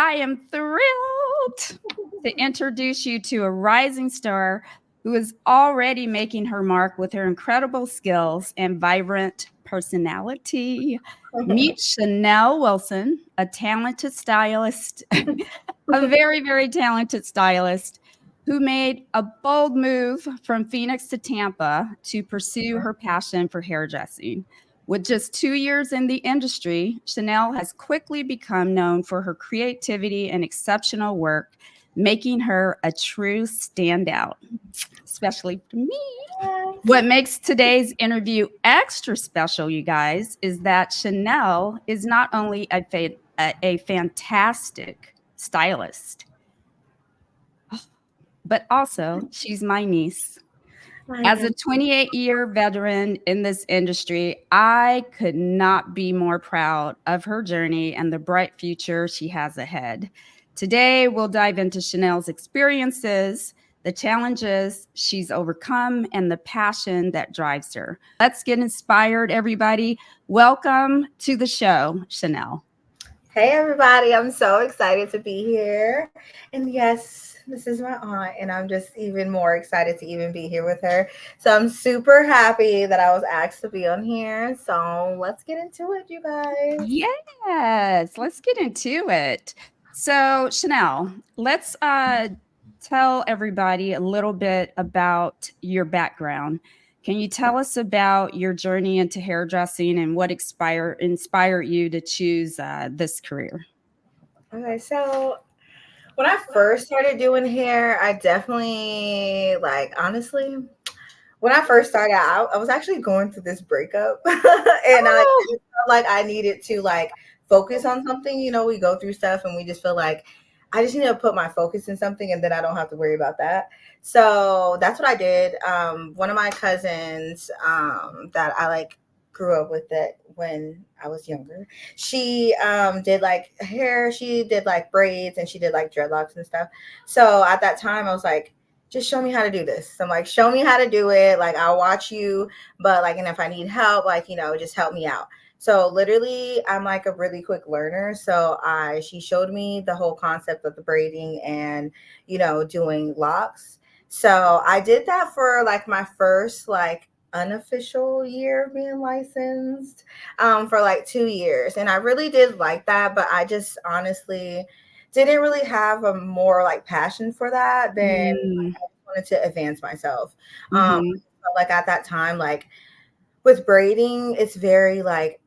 I am thrilled to introduce you to a rising star who is already making her mark with her incredible skills and vibrant personality. Meet Shannel Wilson, a talented stylist, a very, very talented stylist who made a bold move from Phoenix to Tampa to pursue her passion for hairdressing. With just 2 years in the industry, Shannel has quickly become known for her creativity and exceptional work, making her a true standout, especially for me. What makes today's interview extra special, you guys, is that Shannel is not only a fantastic stylist, but also she's my niece. As a 28-year veteran in this industry, I could not be more proud of her journey and the bright future she has ahead. Today, we'll dive into Shannel's experiences, the challenges she's overcome, and the passion that drives her. Let's get inspired, everybody. Welcome to the show, Shannel. Hey, everybody. I'm so excited to be here. And yes, this is my aunt, and I'm just even more excited to even be here with her. So I'm super happy that I was asked to be on here. So let's get into it, you guys. Yes, let's get into it. So, Shannel, let's tell everybody a little bit about your background. Can you tell us about your journey into hairdressing and what inspired you to choose this career? Okay, so when I first started doing hair, I definitely, like, honestly, when I first started out, I was actually going through this breakup and I Oh, felt like I needed to like focus on something. We go through stuff and we just feel like I just need to put my focus in something and then I don't have to worry about that. So that's what I did. One of my cousins that I like grew up with that when I was younger, she did like hair, she did like braids and she did like dreadlocks and stuff. So at that time I was like, just show me how to do this. I'm like, show me how to do it. Like, I'll watch you, but like, and if I need help, like, just help me out. So literally, I'm like a really quick learner. So she showed me the whole concept of the braiding and, doing locks. So I did that for like my first like unofficial year of being licensed, for like 2 years. And I really did like that, but I just honestly didn't really have a more like passion for that than mm, wanted to advance myself. mhm. Like at that time, like with braiding, it's very like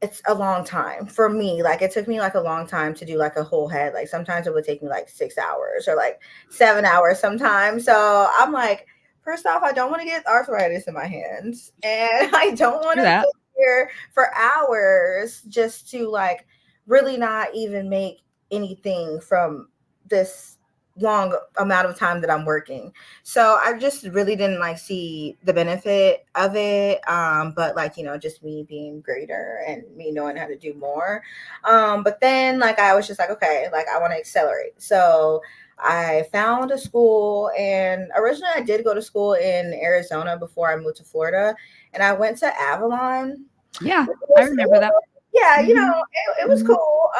it's a long time for me. Like it took me like a long time to do like a whole head. Like sometimes it would take me like 6 hours or like 7 hours sometimes. So I'm like, first off, I don't want to get arthritis in my hands, and I don't want Do to that. sit here for hours just to like really not even make anything from this long amount of time that I'm working. So I just really didn't like see the benefit of it. But like, just me being greater and me knowing how to do more. But then like I was just like, okay, like I want to accelerate. So I found a school, and originally I did go to school in Arizona before I moved to Florida, and I went to Avalon. Yeah, It I was, it remember that. was yeah, Mhm, it was mhm. cool.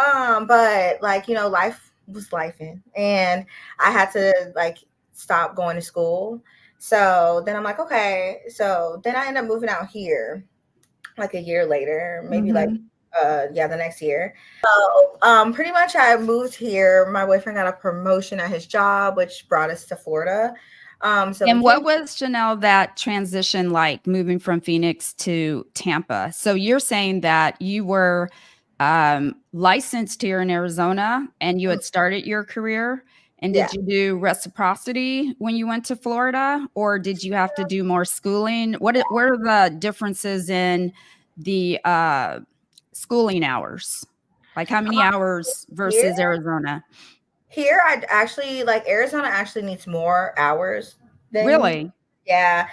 But like, life was life and I had to like stop going to school. So then I'm like, okay. So then I ended up moving out here like a year later, maybe like Mhm. the next year. So pretty much I moved here. My boyfriend got a promotion at his job, which brought us to Florida. So we And came. what was, Chanel, that transition like moving from Phoenix to Tampa? So you're saying that you were licensed here in Arizona and you had started your career. And Yeah. did you do reciprocity when you went to Florida, or did you have to do more schooling? What are the differences in the schooling hours? Like how many Um, hours here versus Arizona? Here, I'd actually like Arizona actually needs more hours than Really? yeah.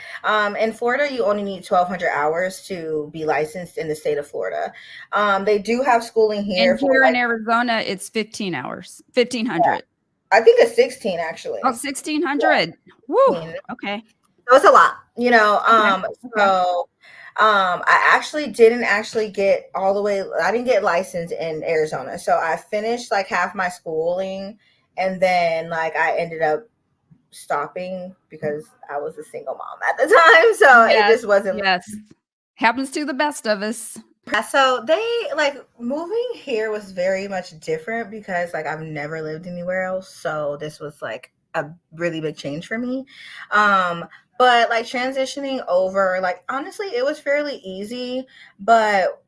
In Florida, you only need 1,200 hours to be licensed in the state of Florida. They do have schooling here And for here in like Arizona, it's 15 hours, yeah, 1,500. I think it's 16 Oh, actually. 1,600. Yeah, Woo. 16. Okay. So it's a lot. Okay. Okay. So I actually didn't actually get all the way. I didn't get licensed in Arizona, so I finished like half my schooling, and then like I ended up stopping because I was a single mom at the time, so it Yes, just wasn't. yes. Happens to the best of us. Yeah, so they like moving here was very much different because like I've never lived anywhere else. So this was like a really big change for me. Um but like transitioning over, like honestly it was fairly easy, but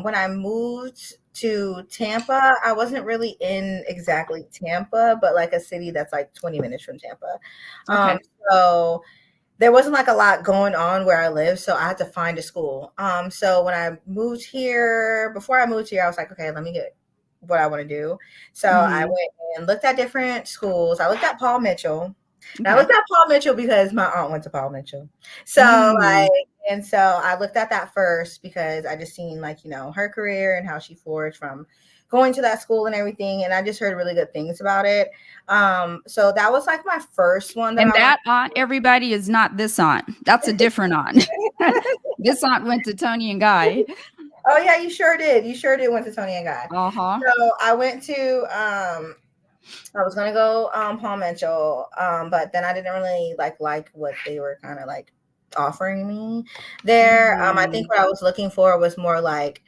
when I moved to Tampa, I wasn't really in exactly Tampa, but like a city that's like 20 minutes from Tampa. Um Okay. so there wasn't like a lot going on where I live, so I had to find a school. So when I moved here, before I moved here, I was like, okay, let me get what I want to do. So I Mhm. went and looked at different schools. I looked at Paul Mitchell. And I Okay. looked at Paul Mitchell because my aunt went to Paul Mitchell. So Mm. like, and so I looked at that first because I just seen like, you know, her career and how she forged from going to that school and everything. And I just heard really good things about it. So that was like my first one that And I went. that aunt, everybody, is not this aunt. That's a different aunt. This aunt went to Tony and Guy. Oh yeah, you sure did. You sure did went to Tony and Guy. Uh-huh. So I went to I was gonna go Paul Mitchell, but then I didn't really like what they were kind of like offering me there. I think Mm. what I was looking for was more like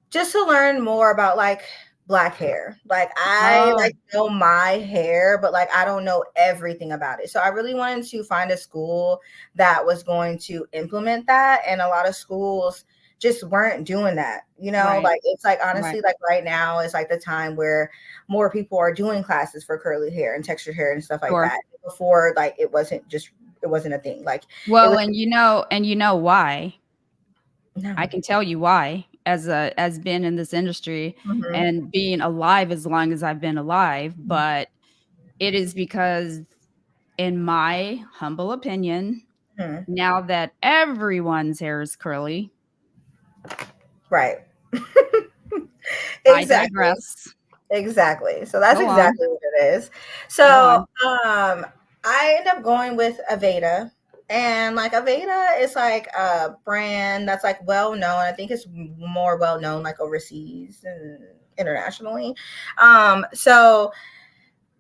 just to learn more about like black hair. Like I Oh, like know my hair, but like I don't know everything about it. So I really wanted to find a school that was going to implement that. And a lot of schools just weren't doing that. You know, right, like it's like right. honestly, like right now is like the time where more people are doing classes for curly hair and textured hair and stuff like Sure. that. Before, like it wasn't a thing. Like it Well, was and you know why. I no. can tell you why, as being in this industry Hmm. and being alive as long as I've been alive, but it is because, in my humble opinion, Hmm. now that everyone's hair is curly, Right. I Exactly. digress. Exactly. So that's Go on. exactly what it is. Go So on. I end up going with Aveda. And like Aveda is like a brand that's like well known. I think it's more well known like overseas and internationally. So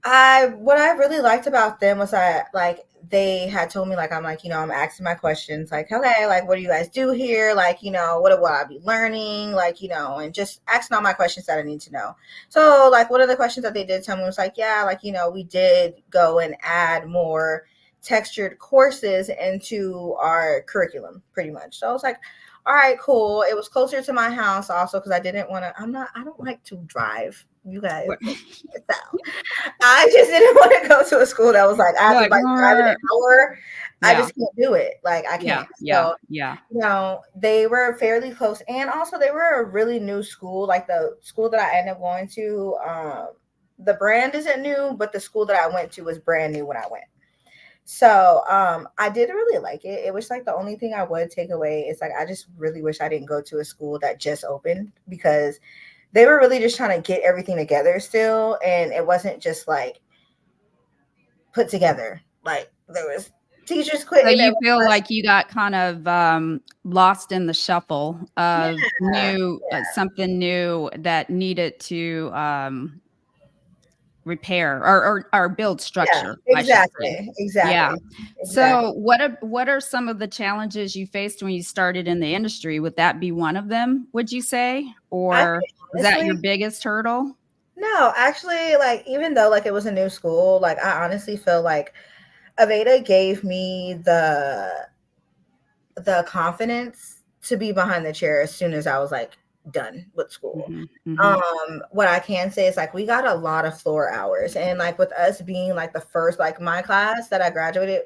I what I really liked about them was that like they had told me like I'm like, you know, I'm asking my questions like, okay, like what do you guys do here? Like, you know, what will I be learning? Like, you know, and just asking all my questions that I need to know. So like one of the questions that they did tell me was like, yeah, like, you know, we did go and add more textured courses into our curriculum pretty much. So I was like, all right, cool. It was closer to my house also because I didn't want to, I don't like to drive. You guys, What it's out. I just didn't want to go to a school that was like I you're have to like, like drive an hour. I yeah, just can't do it. Like I yeah, can't. yeah, So yeah. you know, they were fairly close, and also they were a really new school. Like the school that I ended up going to, the brand isn't new, but the school that I went to was brand new when I went. So I did really like it. It was like the only thing I would take away is like I just really wish I didn't go to a school that just opened because they were really just trying to get everything together still, and it wasn't just like put together. Like there was teachers So quitting you every feel class. like you got kind of lost in the shuffle of Yeah, new something new that needed to repair or build yeah, structure, I should say. exactly, Yeah. exactly, exactly. So what are some of the challenges you faced when you started in the industry? Would that be one of them, would you say? I Or think is that your honestly, biggest hurdle? no, actually, like even though like it was a new school, like I honestly feel like Aveda gave me the confidence to be behind the chair as soon as I was like done with school. Mhm, mhm. What I can say is like we got a lot of floor hours, and like with us being like the first, like my class that I graduated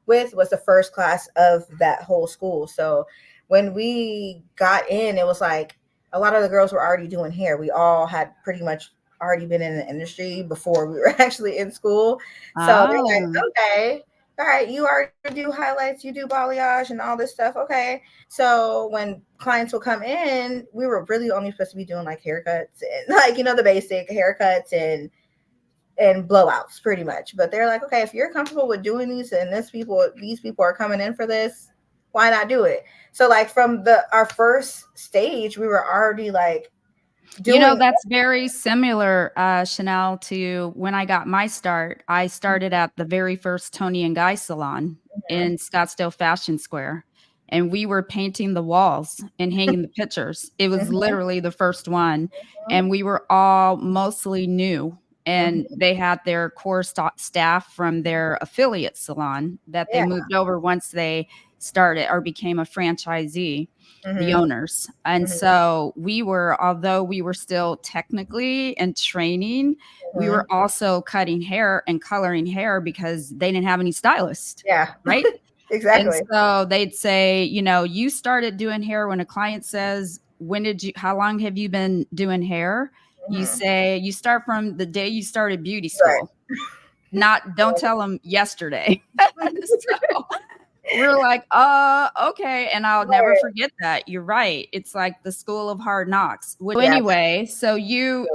with was the first class of that whole school. So when we got in, it was like a lot of the girls were already doing hair. We all had pretty much already been in the industry before we were actually in school. So they're like, Oh. okay, all right, you already do highlights, you do balayage and all this stuff. Okay. So when clients will come in, we were really only supposed to be doing like haircuts and like, you know, the basic haircuts and blowouts pretty much. But they're like, okay, if you're comfortable with doing these and these people are coming in for this, why not do it? So like from the our first stage, we were already like You know, doing. that's very similar, Shannel, to when I got my start. I started at the very first Tony and Guy salon in Scottsdale Fashion Square, and we were painting the walls and hanging the pictures. It was Mhm, literally the first one, mhm, and we were all mostly new. And mhm. they had their core staff from their affiliate salon that they Yeah. moved over once they started or became a franchisee, the Mhm, owners. And mhm, so we were, although we were still technically in training, we were mhm. also cutting hair and coloring hair because they didn't have any stylists, Yeah. right? And Exactly. so they'd say, you know, you started doing hair when a client says, how long have you been doing hair? You Mhm. say, you start from the day you started beauty Right. school, don't tell them yesterday. So we're like, okay. And I'll never Right. forget that. You're right. It's like the school of hard knocks. Yeah. Anyway, so you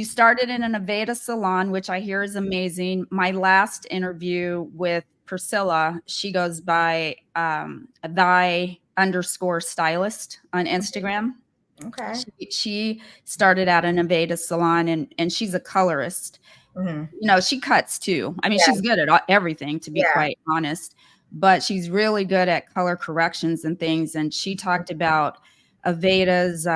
started in an Aveda salon, which I hear is amazing. My last interview with Priscilla, she goes by thy underscore stylist on Instagram. Okay. She started at an Aveda salon, and she's a colorist. Mhm. You know, she cuts too. I mean, Yeah. she's good at everything, to be Yeah. quite honest, but she's really good at color corrections and things. And she talked about Aveda's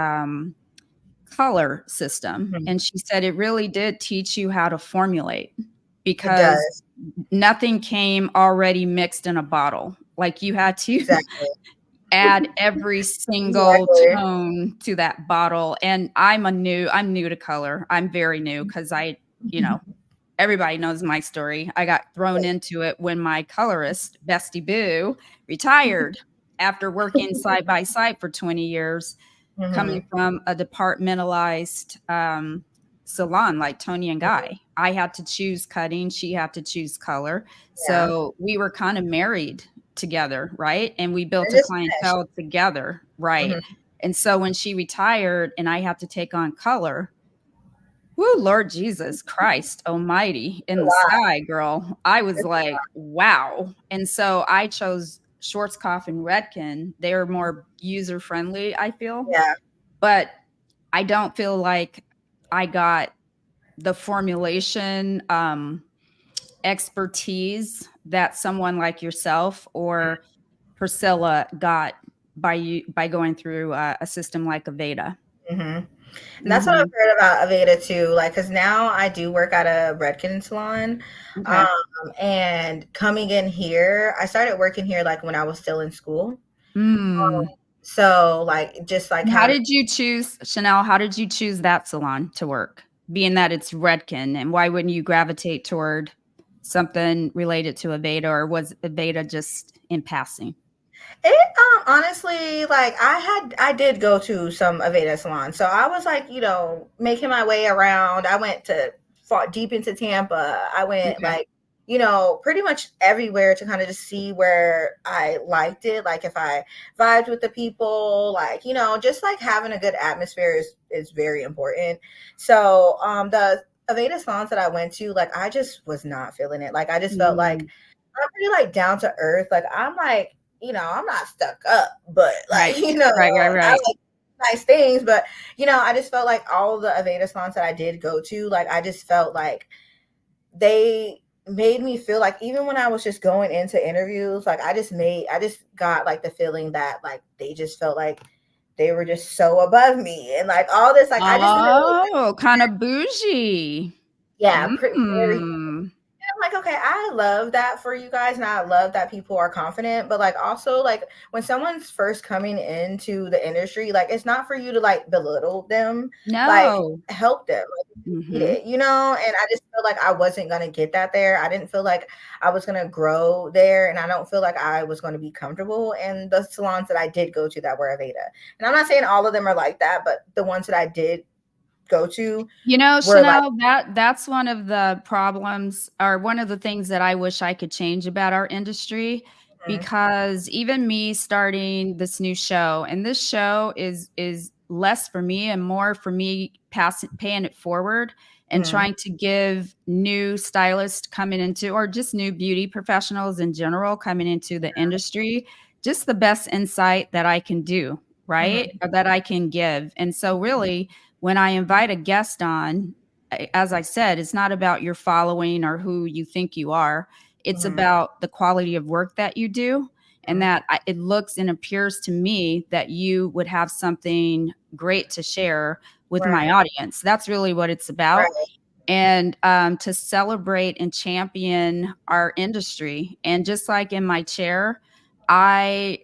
color system. Mhm. And she said it really did teach you how to formulate It because does. nothing came already mixed in a bottle. Like you had to Exactly. add every single Exactly. tone to that bottle. And I'm new to color. I'm very new because you know, everybody knows my story. I got thrown into it when my colorist, Bestie Boo, retired after working side by side for 20 years, coming Mhm. from a departmentalized salon like Tony and Mhm. Guy. I had to choose cutting, she had to choose color. Yeah. So we were kind of married together, right? And we built It a just meshed. clientele together, right? Mhm. And so when she retired and I had to take on color, woo, Lord Jesus Christ Almighty in A the lot. sky, girl. I was It's a like, wow. And so I chose Schwarzkopf and Redken. They're more user friendly, I feel. yeah. But I don't feel like I got the formulation expertise that someone like yourself or Priscilla got by going through a system like Aveda. Mhm. And that's what I've Hmm. heard about Aveda too. Like, cause now I do work at a Redken salon, Okay. and coming in here, I started working here like when I was still in school. Mm. So like, just like How having did you choose, Chanel? How did you choose that salon to work? Being that it's Redken, and why wouldn't you gravitate toward something related to Aveda, or was Aveda just in passing? it, honestly, like I did go to some Aveda salons, so I was like, making my way around. I went to far deep into Tampa. I went Okay. like, pretty much everywhere to kind of just see where I liked it. Like if I vibed with the people, like, just like having a good atmosphere is very important. So, the Aveda salons that I went to, like I just was not feeling it. Like I just felt like Mm, I'm pretty like down to earth. Like I'm like, I'm not stuck up, but like, right. Right, right, I right. like nice things, but I just felt like all the Aveda salons that I did go to, like I just felt like they made me feel like even when I was just going into interviews, like I just got like the feeling that like they just felt like they were just so above me and like all this, like I just didn't really, Oh, kind of bougie. yeah, very. Mm. I'm like, okay, I love that for you guys, and I love that people are confident. But like, also, like when someone's first coming into the industry, like it's not for you to like belittle them, like No. help them, like you need Hmm. it, And I just feel like I wasn't gonna get that there. I didn't feel like I was gonna grow there, and I don't feel like I was gonna be comfortable in the salons that I did go to that were Aveda. And I'm not saying all of them are like that, but the ones that I did go to You know, were like, Chanel, that's one of the problems or one of the things that I wish I could change about our industry, mhm, because even me starting this new show, and this show is less for me and more for me paying it forward and trying to give new stylists coming into, or just new beauty professionals in general coming into the industry, just the best insight that I can do, right? Mhm. Or that I can give. And so, really, when I invite a guest on, as I said, it's not about your following or who you think you are. It's Mhm. about the quality of work that you do, and Mhm. that it looks and appears to me that you would have something great to share with my Right. audience. That's really what it's about. Right. And to celebrate and champion our industry. And just like in my chair, I,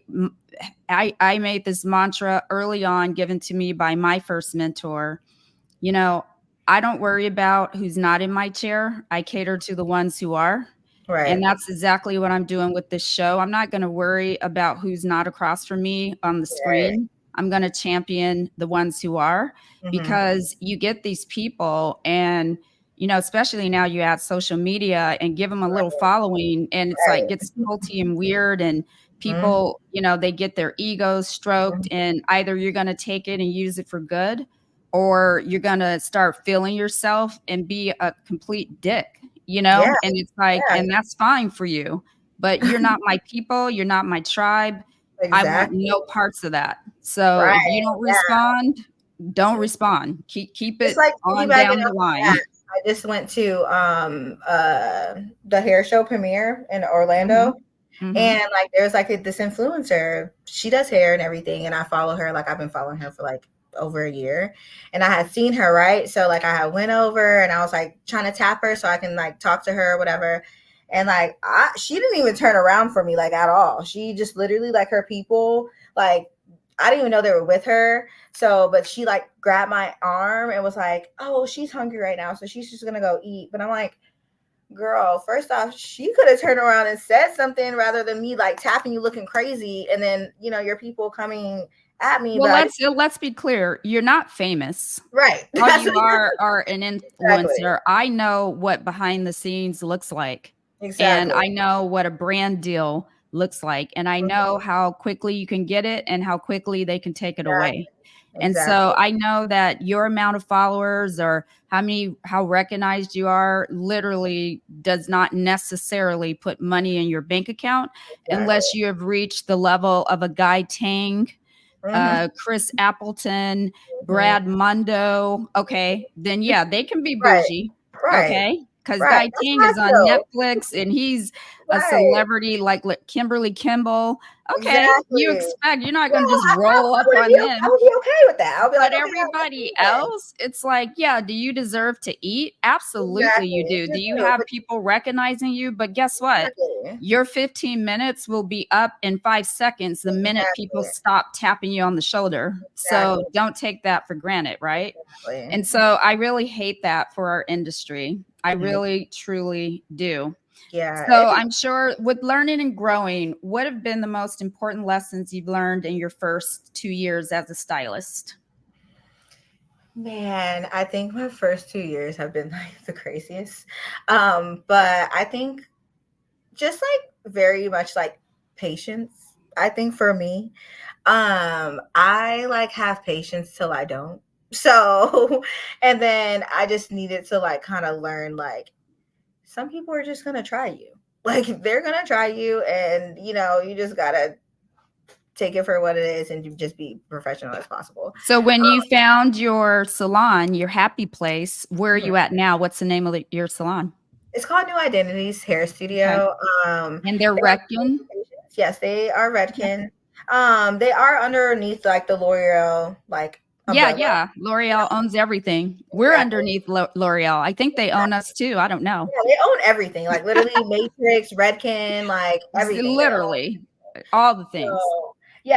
I made this mantra early on, given to me by my first mentor. You know, I don't worry about who's not in my chair. I cater to the ones who are. And Right. that's exactly what I'm doing with this show. I'm not going to worry about who's not across from me on the Right. screen. I'm going to champion the ones who are, Mhm. because you get these people, and especially now you add social media and give them a little Right. following, and it's like Right. gets culty and weird, and Mhm. people, they get their egos stroked, Mhm. and either you're going to take it and use it for good, or you're going to start feeling yourself and be a complete dick, Yeah. and it's like, Yeah. and that's fine for you, but you're not my people, you're not my tribe. I want Exactly. no parts of that. So if you Right. don't Yeah. respond, don't respond. Keep Just it like on piggybacking down the off of that, line. I just went to the hair show premiere in Mhm. Orlando. Mhm. And like there's like this influencer, she does hair and everything, and I follow her. Like I've been following her for like over a year, and I had seen her, right? So like I had went over and I was like trying to tap her so I can like talk to her or whatever. And like she didn't even turn around for me like at all. She just literally like her people, like I didn't even know they were with her. So, but she like grabbed my arm and was like, "Oh, she's hungry right now, so she's just gonna go eat." But I'm like, girl, first off, she could have turned around and said something rather than me like tapping you looking crazy, and then your people coming at me. Well, But I just let's be clear. You're not famous. right. All That's you are an exactly influencer. I know what behind the scenes looks like. And exactly. I know what a brand deal looks like. And I Mhm. know how quickly you can get it and how quickly they can take it away. And so Exactly. I know that your amount of followers, or how recognized you are, literally does not necessarily put money in your bank account Exactly. unless you have reached the level of a Guy Tang, Hmm. Chris Appleton, Hmm. Brad Mundo. Okay, then yeah, they can be Right. bougie. Right. Okay, because Right. Guy That's Ting how I is on feel. Netflix and he's a Right. celebrity like Kimberly Kimball. Okay, you Exactly. expect you're not No, going to just roll I up would on be. I them. would be okay with that. I'll be like, But okay, I'll do everybody that. else, it's like, yeah, do you deserve to eat? Absolutely, Exactly. you do. You Do you do, have but people recognizing you? But guess what? exactly. Your 15 minutes will be up in 5 seconds the minute people Exactly. stop tapping you on the shoulder. So Exactly. don't take that for granted, right? Exactly. And so I really hate that for our industry. I Mhm. really, truly do. Yeah, So it's I'm sure with learning and growing, what have been the most important lessons you've learned in your first 2 years as a stylist? man, I think my first 2 years have been like the craziest. But I think just like very much like patience. I think for me, I like have patience till I don't. So, and then I just needed to like kind of learn like some people are just gonna try you. Like they're gonna try you, and you just gotta take it for what it is and just be professional as possible. So when you found your salon, your happy place, where are Mhm. you at now? What's the name of your salon? It's called New Identities Hair Okay. Studio. And they're They have Redken? patients. Yes, they are Okay. Redken. They are underneath like the L'Oreal like Yeah, umbrella. yeah. L'Oreal owns everything. We're Exactly. underneath L'Oreal. I think they own us too. I don't know. Yeah, they own everything, like literally Matrix, Redken, like everything. They own. Literally all the things. So yeah.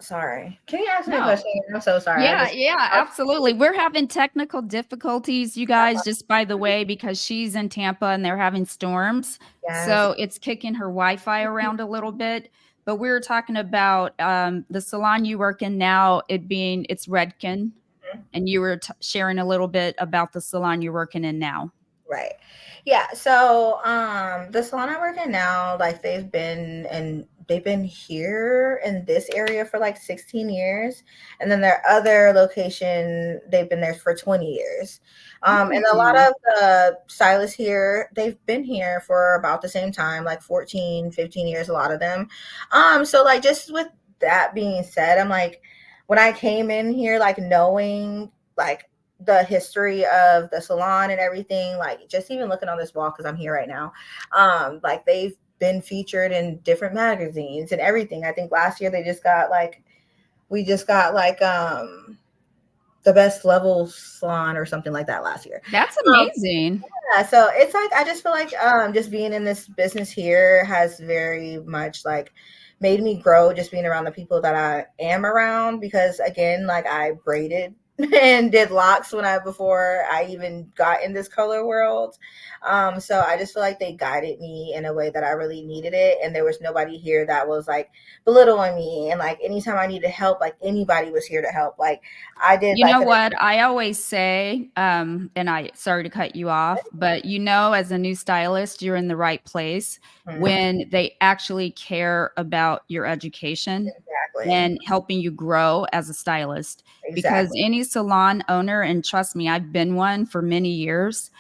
Sorry. Can you ask me a No. question? I'm so sorry. Yeah, yeah, I absolutely. We're having technical difficulties, you guys, just by the way, because she's in Tampa and they're having storms. yes. So it's kicking her Wi-Fi around a little bit. But we were talking about the salon you work in now, it's Redken, and you were sharing a little bit about the salon you're working in now. Right. Yeah. So the salon I work in now, like they've been here in this area for like 16 years. And then their other location, they've been there for 20 years. And a lot Mm. of the stylists here, they've been here for about the same time, like 14, 15 years, a lot of them. So like just with that being said, I'm like when I came in here, like knowing like the history of the salon and everything, like just even looking on this wall because I'm here right now, like they've been featured in different magazines and everything. I think last year they just got like we just got like the best level salon or something like that last year. That's Um, amazing. yeah, so it's like I just feel like just being in this business here has very much like made me grow just being around the people that I am around because again, like I braided and did locks when I before I even got in this color world. So I just feel like they guided me in a way that I really needed it. And there was nobody here that was like belittling me. And like anytime I needed help, like anybody was here to help. Like I did You like know what I always say, and I sorry to cut you off, but as a new stylist, you're in the right place Mhm, when they actually care about your education exactly. and helping you grow as a stylist. Because Exactly. any salon owner, and trust me, I've been one for many years,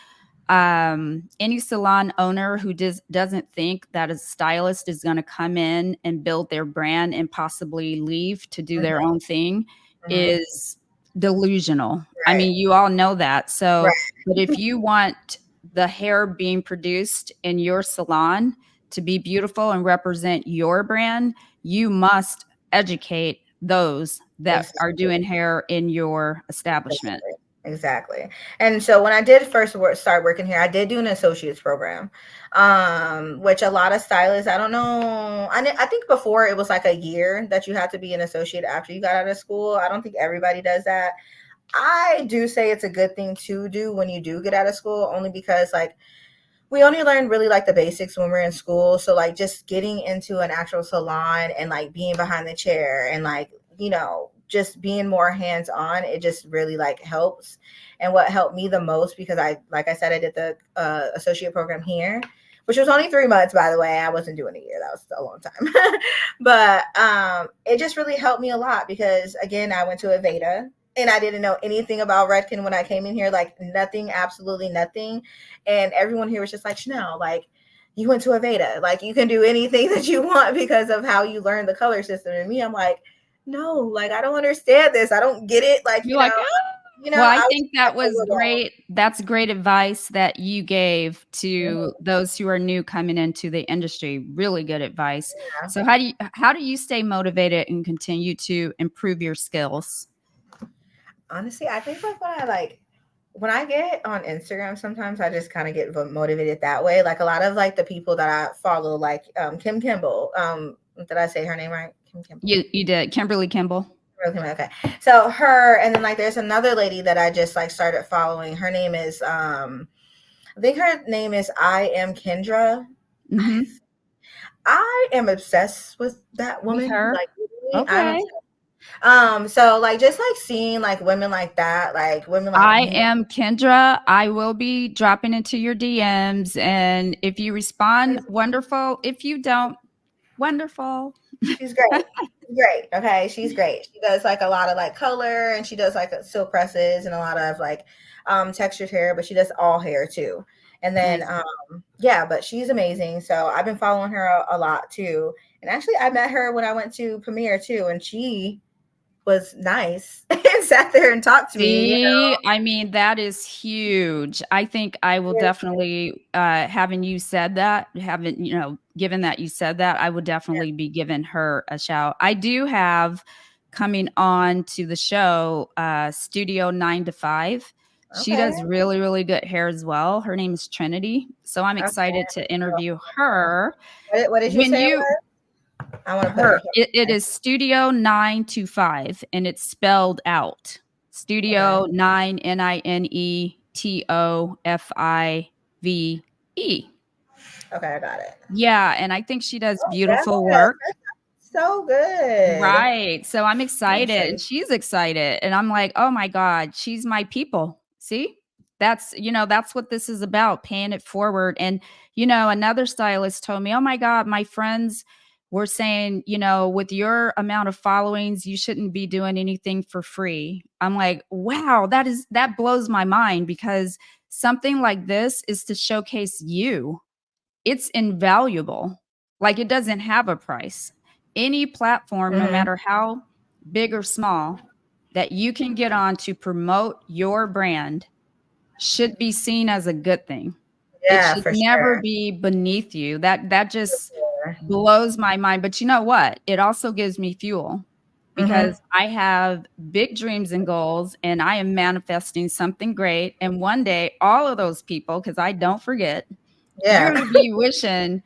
any salon owner who doesn't think that a stylist is going to come in and build their brand and possibly leave to do their Mhm, own thing mhm. is delusional. I Right, mean, you all know that. So, right. but if you want the hair being produced in your salon to be beautiful and represent your brand, you must educate those that are Exactly, doing hair in your establishment. exactly, exactly. And so when I did first start working here, I did do an associate's program, which a lot of stylists, I don't know, I think before it was like a year that you had to be an associate after you got out of school. I don't think everybody does that. I do say it's a good thing to do when you do get out of school, only because like we only learn really like the basics when we're in school. So like just getting into an actual salon and like being behind the chair and like, just being more hands on, it just really like helps. And what helped me the most, because like I said, I did the associate program here, which was only 3 months, by the way. I wasn't doing a year. That was a long time. But it just really helped me a lot because again, I went to Aveda and I didn't know anything about Redken when I came in here, like nothing, absolutely nothing. And everyone here was just like, Shannel, like you went to Aveda, like you can do anything that you want because of how you learn the color system. And me, I'm like, no, like I don't understand this. I don't get it. Like, You're like, well, I I was think just like that was overwhelmed. great. That's great advice that you gave to Mhm. those who are new coming into the industry. Really good advice. Yeah. So how do you stay motivated and continue to improve your skills? Honestly, I think like when I get on Instagram, sometimes I just kind of get motivated that way. Like a lot of like the people that I follow, like Kim Kimball. Did I say her name right? Kim Kimball. You did, Kimberly Kimball. Okay. So her, and then like there's another lady that I just like started following. Her name is I think her name is I am Kendra. I, Hmm. I am obsessed with that With woman. her. Like literally, I'm Okay. obsessed. So like just like seeing like women like that, like women like I me. am Kendra. I will be dropping into your DMs. And if you respond, wonderful. If you don't, wonderful. She's great. She's great. Okay, she's great. She does like a lot of like color, and she does like silk presses and a lot of like textured hair, but she does all hair too. And then Nice. yeah, but she's amazing. So I've been following her a lot too. And actually, I met her when I went to premiere too, and she was nice and sat there and talked to me. See, I mean, that is huge. I think I will definitely, having you said that, given that you said that, I would definitely be giving her a shout. I do have coming on to the show, Studio 9 to 5. She Okay. does really, really good hair as well. Her name is Trinity. So I'm Okay. excited to interview her. What did you When say it you, was? I want to put her, it here. it is Studio 925 and it's spelled out. Okay. Studio 9 NINETOFIVE. Okay, I got it. Yeah, and I think she does Oh, beautiful yes. work. So good. Right. So I'm I'm excited excited. and she's excited and I'm like, "Oh my god, she's my people." See? That's what this is about, paying it forward. And, another stylist told me, oh my God, my friends were saying, with your amount of followings, you shouldn't be doing anything for free. I'm like, wow, that blows my mind, because something like this is to showcase you. It's invaluable. Like, it doesn't have a price. Any platform, no Mm-hmm. matter how big or small, that you can get on to promote your brand should be seen as a good thing. It Yeah, should for never sure. be beneath you. That For just sure. blows my mind. But you know what? It also gives me fuel, Mm-hmm. because I have big dreams and goals, and I am manifesting something great. And one day, all of those people, because I don't forget, you're Yeah. going to be wishing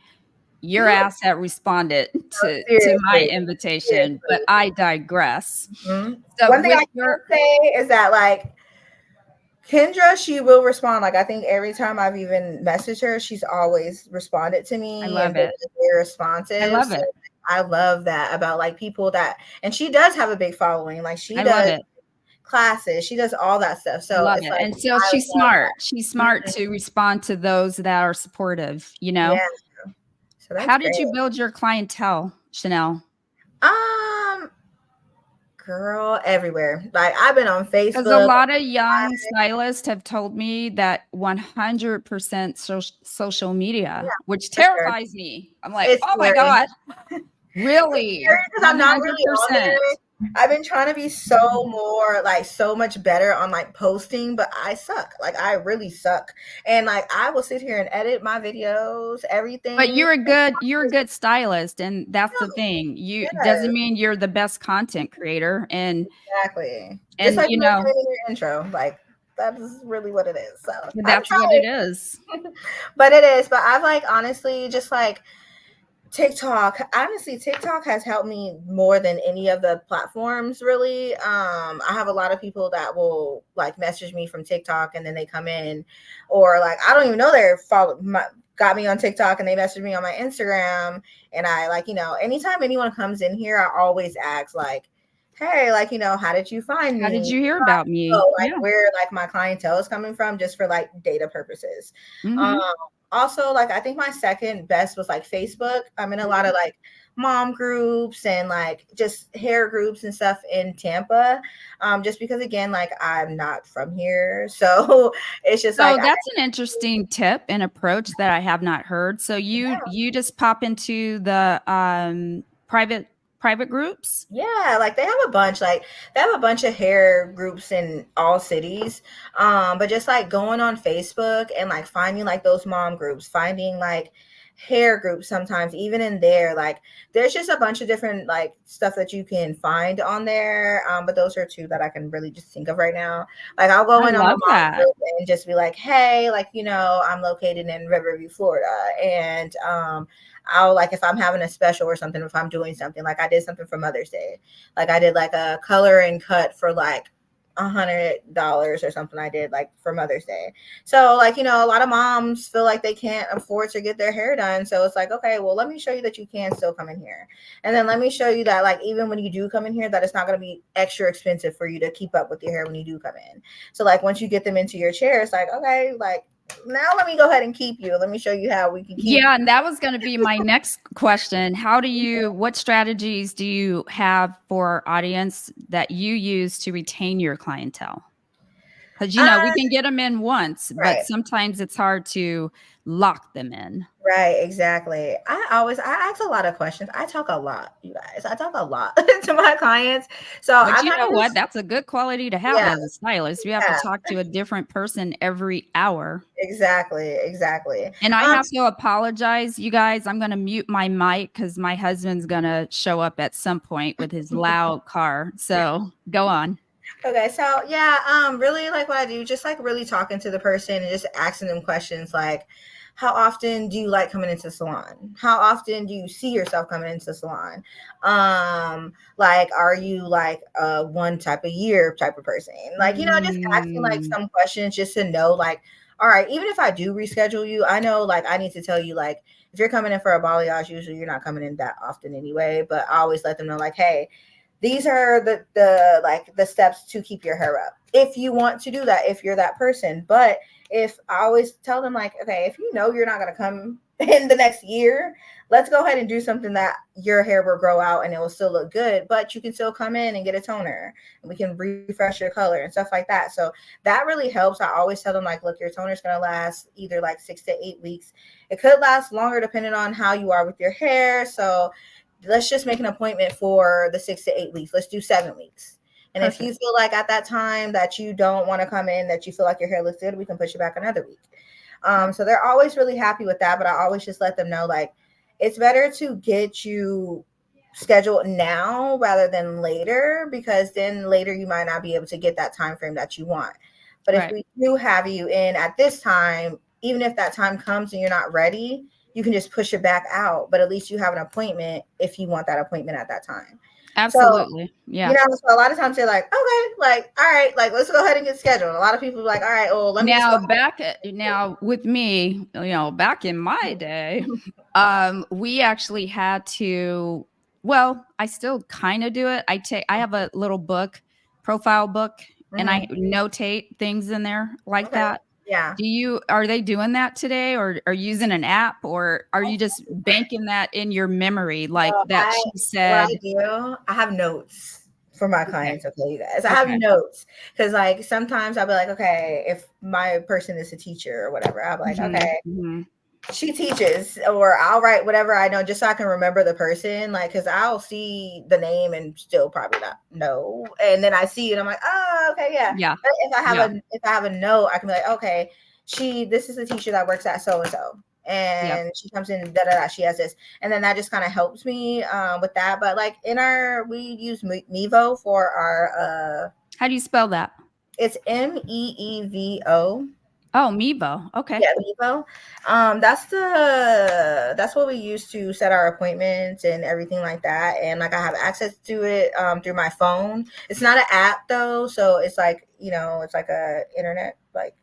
your ass had responded to my Seriously. invitation. But Seriously. I digress. Mhm. So One thing I with can your say is that like Kendra, she will respond. Like I think every time I've even messaged her, she's always responded to I me and love been it. very I responsive. love So it. I love that about like people that, and she does have a big following. Like she I love does it. classes, she does all that stuff. I So love it's it. like And so I she's love smart. She's that. smart to respond to those that are supportive. Yeah, so that's How did great. you build your clientele, Shannel? Um, Girl, everywhere. Like I've been on Because a Facebook. lot of young stylists have told me that 100% social media, Yeah, which for sure. terrifies me. I'm like, It's oh my scary. God, It's really? scary because I'm not really on 100%. there. I've been trying to be so more like so much better on like posting, but I suck. Like I really suck. And like I will sit here and edit my videos, But everything. you're a good stylist, and that's the No, thing. You yes, doesn't mean you're the best content creator, and exactly. Just and like you you were know saying in your intro, like that is really what it is. So I'm that's what it trying, is. but it is. But I've like honestly just like TikTok, honestly, TikTok has helped me more than any of the platforms, really. I have a lot of people that will like message me from TikTok and then they come in, or like I don't even know they're got me on TikTok and they message me on my Instagram. And I like, anytime anyone comes in here, I always ask like, hey, like, how did you find How did me? you hear about me? So like Yeah. where like my clientele is coming from just for like data purposes. Um, Mhm. Also, like I think my second best was like Facebook. I'm in a lot of like mom groups and like just hair groups and stuff in Tampa. Just because again, like I'm not from here. So it's just like So that's an interesting tip and approach that I have not heard. So you just pop into the private groups? yeah, like they have a bunch of hair groups in all cities. But just like going on Facebook and like finding like those mom groups, finding like hair groups sometimes even in there, like there's just a bunch of different like stuff that you can find on there. But those are two that I can really just think of right now. Like I'll go I in on a love mom that. group and just be like, hey, like I'm located in Riverview, Florida, and I'll like if I'm having a special or something, if I'm doing something, like I did something for Mother's Day, like I did like a color and cut for like $100 or something I did like for Mother's Day. So like, a lot of moms feel like they can't afford to get their hair done. So it's like, okay, well, let me show you that you can still come in here. And then let me show you that like even when you do come in here, that it's not going to be extra expensive for you to keep up with your hair when you do come in. So like once you get them into your chair, it's like, okay, like now let me go ahead and keep you. Let me show you how we can keep Yeah, and that was going to be my next question. What strategies do you have for our audience that you use to retain your clientele? Because, we uh can get them in once, but right. sometimes it's hard to lock them in. Right, exactly. I ask a lot of questions. I talk a lot, you guys. I talk a lot to my clients. So But I'm you not know gonna what? That's a good quality to have yeah, as a stylist. You have to yeah, talk to a different person every hour. exactly. And I Um, have to apologize, you guys. I'm going to mute my mic because my husband's going to show up at some point with his loud car. So go on. okay, so yeah, really like what I do, just like really talking to the person and just asking them questions like how often do you like coming into the salon? How often do you see yourself coming into the salon? Like are you like a one type of year type of person? Like, just asking like Mm, some questions just to know like, all right, even if I do reschedule you, I know like I need to tell you like if you're coming in for a balayage, usually you're not coming in that often anyway. But I always let them know like, hey, these are the like the steps to keep your hair up if you want to do that, if you're that person. But if I always tell them like, okay, if you know you're not going to come in the next year, let's go ahead and do something that your hair will grow out and it will still look good, but you can still come in and get a toner and we can refresh your color and stuff like that. So that really helps. I always tell them like, look, your toner is going to last either like 6 to 8 weeks. It could last longer depending on how you are with your hair. So let's just make an appointment for the 6 to 8 weeks. Let's do 7 weeks. And if you Perfect. feel like at that time that you don't want to come in, that you feel like your hair looks good, we can push it back another week. Yep. So they're always really happy with that. But I always just let them know like it's better to get you scheduled now rather than later, because then later you might not be able to get that time frame that you want. But if Right. we do have you in at this time, even if that time comes and you're not ready, you can just push it back out. But at least you have an appointment if you want that appointment at that time. So Absolutely. you Yeah. know, so a lot of times they're like, okay, like, all right, like, let's go ahead and get scheduled. A lot of people are like, all right, well, let me just go Now with me, back in my day, ahead. we actually had to, well, I still kind of do it. I have a little book, profile book, and I Hmm. notate things in there like Okay. that. Yeah. Are they doing that today, or using an app, or are you just banking that in your memory like So that she what I said? do, I have notes for my Okay. clients. Okay, you guys, I have Okay. notes because like sometimes I'll be like, okay, if my person is a teacher or whatever, I'll be like, Mhm, okay, mhm. she teaches, or I'll write whatever I know just so I can remember the person. Like, because I'll see the name and still probably not know, and then I see it, I'm like, oh, okay, yeah. Yeah. But Yeah. if I have a note, I can be like, okay, this is the teacher that works at so and so, Yep. and she comes in, da da da. She has this, and then that just kind of helps me with that. But like we use Mevo for our How do you spell that? it's Meevo. Oh, Mevo. Okay. Yeah, Mevo. That's what we use to set our appointments and everything like that. And like I have access to it through my phone. It's not an app though, so it's like it's like a internet like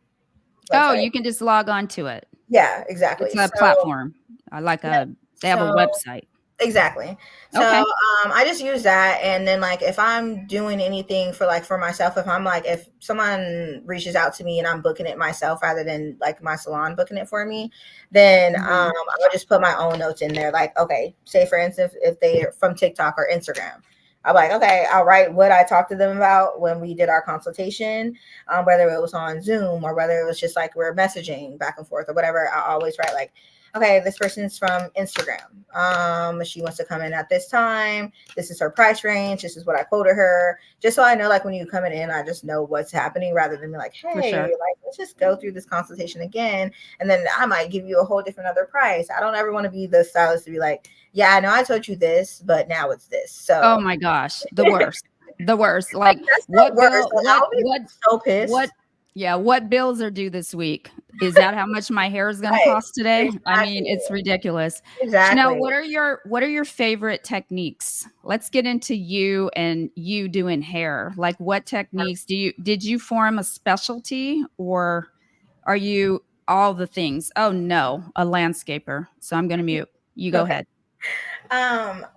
Oh, website. you can just log on to it. Yeah, It's exactly. a So platform. I like yeah, they have a so website. exactly. So Okay. I just use that, and then like if I'm doing anything for like for myself, if I'm like if someone reaches out to me and I'm booking it myself rather than like my salon booking it for me, then Mhm. I'll just put my own notes in there. Like okay, say for instance if they're from TikTok or Instagram. I'm like, okay, I'll write what I talked to them about when we did our consultation, whether it was on Zoom or whether it was just like we're messaging back and forth or whatever. I always write like, okay, this person's from Instagram. She wants to come in at this time. This is her price range. This is what I quoted her. Just so I know, like when you coming in, I just know what's happening rather than be like, For hey, sure. like let's just go through this consultation again, and then I might give you a whole different other price. I don't ever want to be the stylist to be like, yeah, I know I told you this, but now it's this. Oh So my gosh, the worst. The worst. Like that's the what worst. bill Like I'll be so what pissed. yeah, what bills are due this week? Is that how much my hair is going to Right. cost today? I mean, Exactly. it's ridiculous. Chanel, Exactly. what are your favorite techniques? Let's get into you and you doing hair. Like what techniques did you form a specialty, or are you all the things? Oh no, a landscaper. So I'm going to mute. You go Okay. ahead.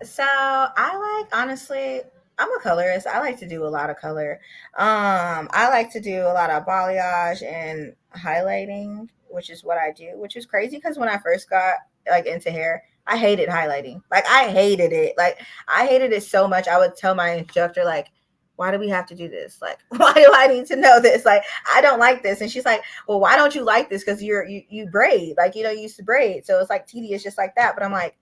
So I like honestly, I'm a colorist. I like to do a lot of color. I like to do a lot of balayage and highlighting, which is what I do, which is crazy because when I first got like into hair, I hated highlighting. Like I hated it. Like I hated it so much. I would tell my instructor like, why do we have to do this? Like, why do I need to know this? Like, I don't like this. And she's like, well, why don't you like this? Because you braid, like you used to braid, so it's like tedious, just like that. But I'm like,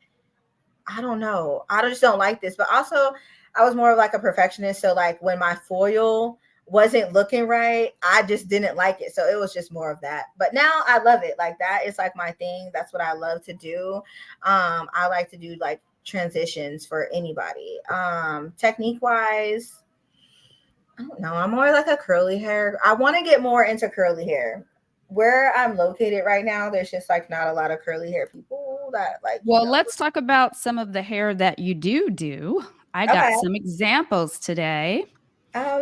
I don't know. I just don't like this. But also, I was more of like a perfectionist. So like when my foil wasn't looking right, I just didn't like it. So it was just more of that. But now I love it. Like that is like my thing. That's what I love to do. I like to do like transitions for anybody. Technique wise, I don't know. I'm more like a curly hair. I want to get more into curly hair. Where I'm located right now, there's just like not a lot of curly hair people that like, Well, let's talk about some of the hair that you do. I got Okay. some examples today. Oh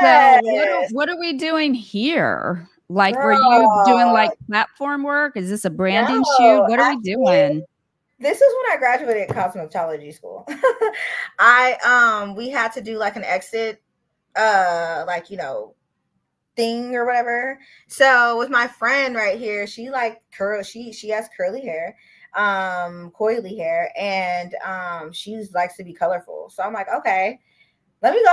So, yes, what are we doing here? Like, were you doing girl. like platform work? Is this a branding shoot? No, What are we actually, doing? this is when I graduated cosmetology school. I we had to do like an exit, like, thing or whatever. So with my friend right here, she like she has curly hair, coily hair, and she likes to be colorful. So I'm like, okay, let me go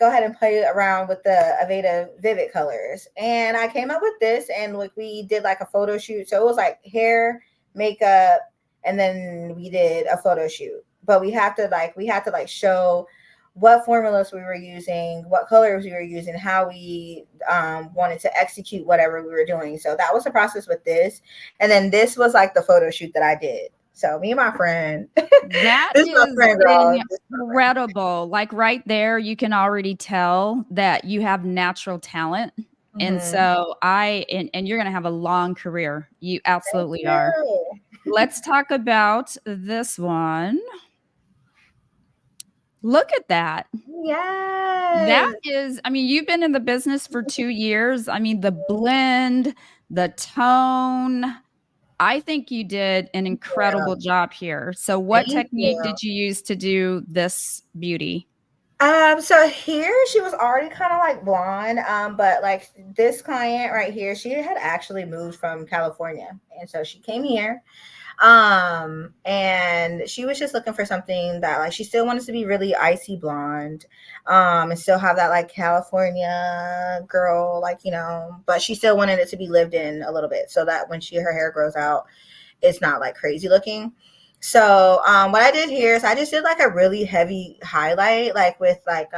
ahead and play around with the Aveda Vivid colors. And I came up with this, and like we did like a photo shoot. So it was like hair, makeup, and then we did a photo shoot. But we had to show what formulas we were using, what colors we were using, how we wanted to execute whatever we were doing. So that was the process with this. And then this was like the photo shoot that I did. So me and my friend, this That is my is friend, girl. This is my friend. incredible. Like right there, you can already tell that you have natural talent. And Mhm. so and you're going to have a long career. You Thank absolutely are. you. Let's talk about this one. Look at that. That Yes. is, I mean, you've been in the business for 2 years. I mean, the blend, the tone, I think you did an Yeah. incredible job here. So what Thank technique you. did you use to do this beauty? So here she was already kind of like blonde, but like this client right here, she had actually moved from California, and so she came here. And she was just looking for something that like she still wanted to be really icy blonde, and still have that like California girl, like, but she still wanted it to be lived in a little bit so that when her hair grows out, it's not like crazy looking. So what I did here is I just did like a really heavy highlight, like with like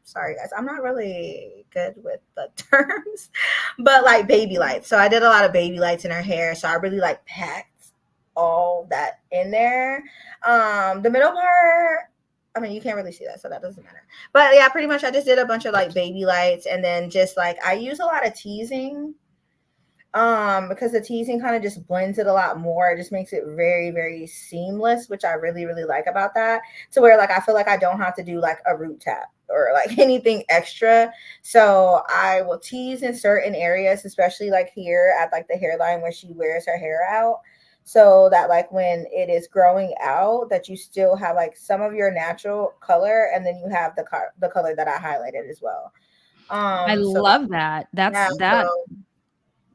sorry guys, I'm not really good with the terms, but like baby lights. So I did a lot of baby lights in her hair. So I really like packed all that in there. The middle part, I mean, you can't really see that, so that doesn't matter. But yeah, pretty much I just did a bunch of like baby lights, and then just like I use a lot of teasing, because the teasing kind of just blends it a lot more. It just makes it very, very seamless, which I really, really like about that, to where like I feel like I don't have to do like a root tap or like anything extra. So I will tease in certain areas, especially like here at like the hairline where she wears her hair out, so that like when it is growing out, that you still have like some of your natural color, and then you have the color that I highlighted as well. I So love that. yeah, That so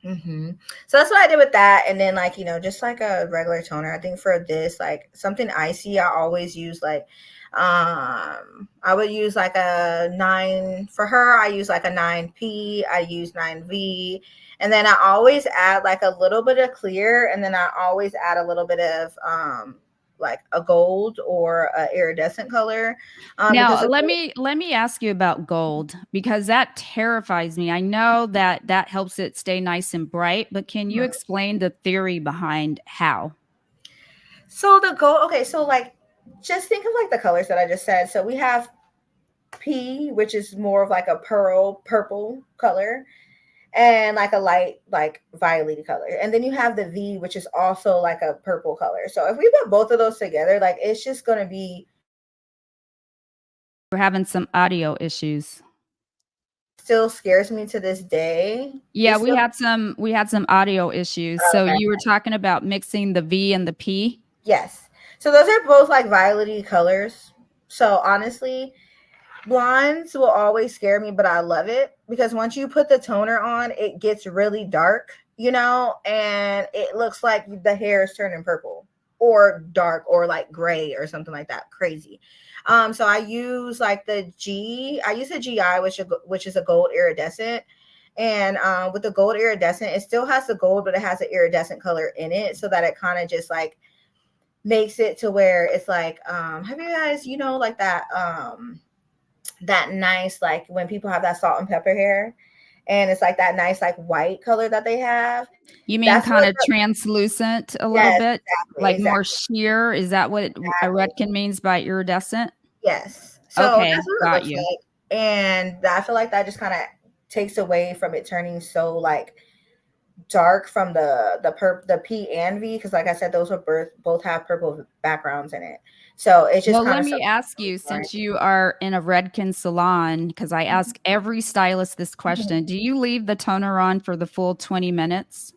so that's what I did with that. And then like, just like a regular toner. I think for this, like something icy, I always use like I would use like a 9 for her. I use like a 9P, I use 9V. And then I always add like a little bit of clear, and then I always add a little bit of like a gold or a iridescent color. Because Now, the let me ask you about gold because that terrifies me. I know that that helps it stay nice and bright, but can you explain the theory behind how? So the gold, okay, so like just think of like the colors that I just said. So we have P, which is more of like a pearl purple color, and like a light like violet color. And then you have the V, which is also like a purple color. So if we put both of those together, like it's just gonna be, We're having some audio issues. still scares me to this day. Yeah, It's still we had some audio issues. So okay. you were talking about mixing the V and the P. Yes. So those are both like violet colors. So honestly, blondes will always scare me, but I love it because once you put the toner on, it gets really dark, and it looks like the hair is turning purple or dark or like gray or something like that. Crazy. So I use like I use the GI, which is a gold iridescent. And with the gold iridescent, it still has the gold, but it has an iridescent color in it, so that it kind of just like makes it to where it's like, have you guys, like that nice, like when people have that salt and pepper hair, and it's like that nice like white color that they have. You mean That's kind what of translucent a little yes, bit? exactly, Like more exactly, sheer? Is that what a exactly. Redken means by iridescent? Yes. So Okay, that's what it got looks you. like. And I feel like that just kind of takes away from it turning so like dark from the P and V, because like I said, those are both have purple backgrounds in it. So it's just Well, kind let of me something ask really you, boring. since you are in a Redken salon, because I ask every stylist this question, do you leave the toner on for the full 20 minutes?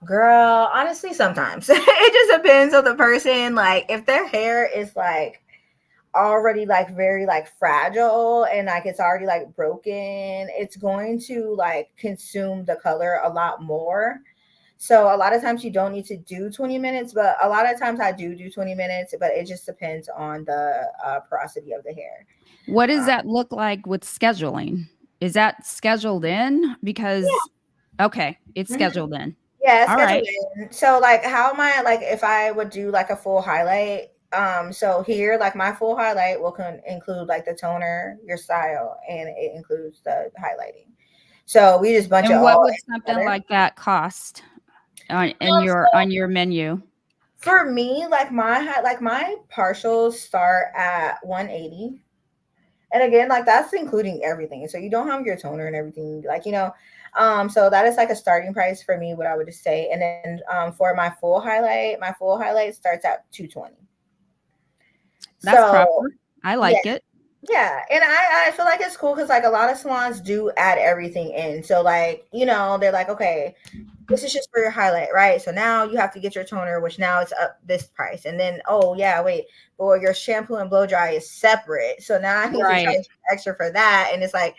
Girl, honestly, sometimes it just depends on the person. Like, if their hair is like already like very like fragile and like it's already like broken, it's going to like consume the color a lot more. So a lot of times you don't need to do 20 minutes, but a lot of times I do 20 minutes, but it just depends on the porosity of the hair. What does Uh, that look like with scheduling? Is that scheduled in? Because okay, it's yeah. scheduled in. Yeah, All schedule right. in. So like how am I like if I would do like a full highlight, so here like my full highlight will include like the toner, your style, and it includes the highlighting. So we just bunch it And what all would something together. like that cost on your menu? For me, like like my partials start at 180. And again, like that's including everything. So you don't have your toner and everything, like so that is like a starting price for me, what I would just say. And then for my full highlight starts at 220. That's So proper. I yeah, like it. yeah, and I feel like it's cool because like a lot of salons do add everything in. So like they're like, okay, this is just for your highlight, right? So now you have to get your toner, which now it's up this price. And then, oh yeah, wait, but your shampoo and blow dry is separate. So now I need to Right. charge extra for that. And it's like,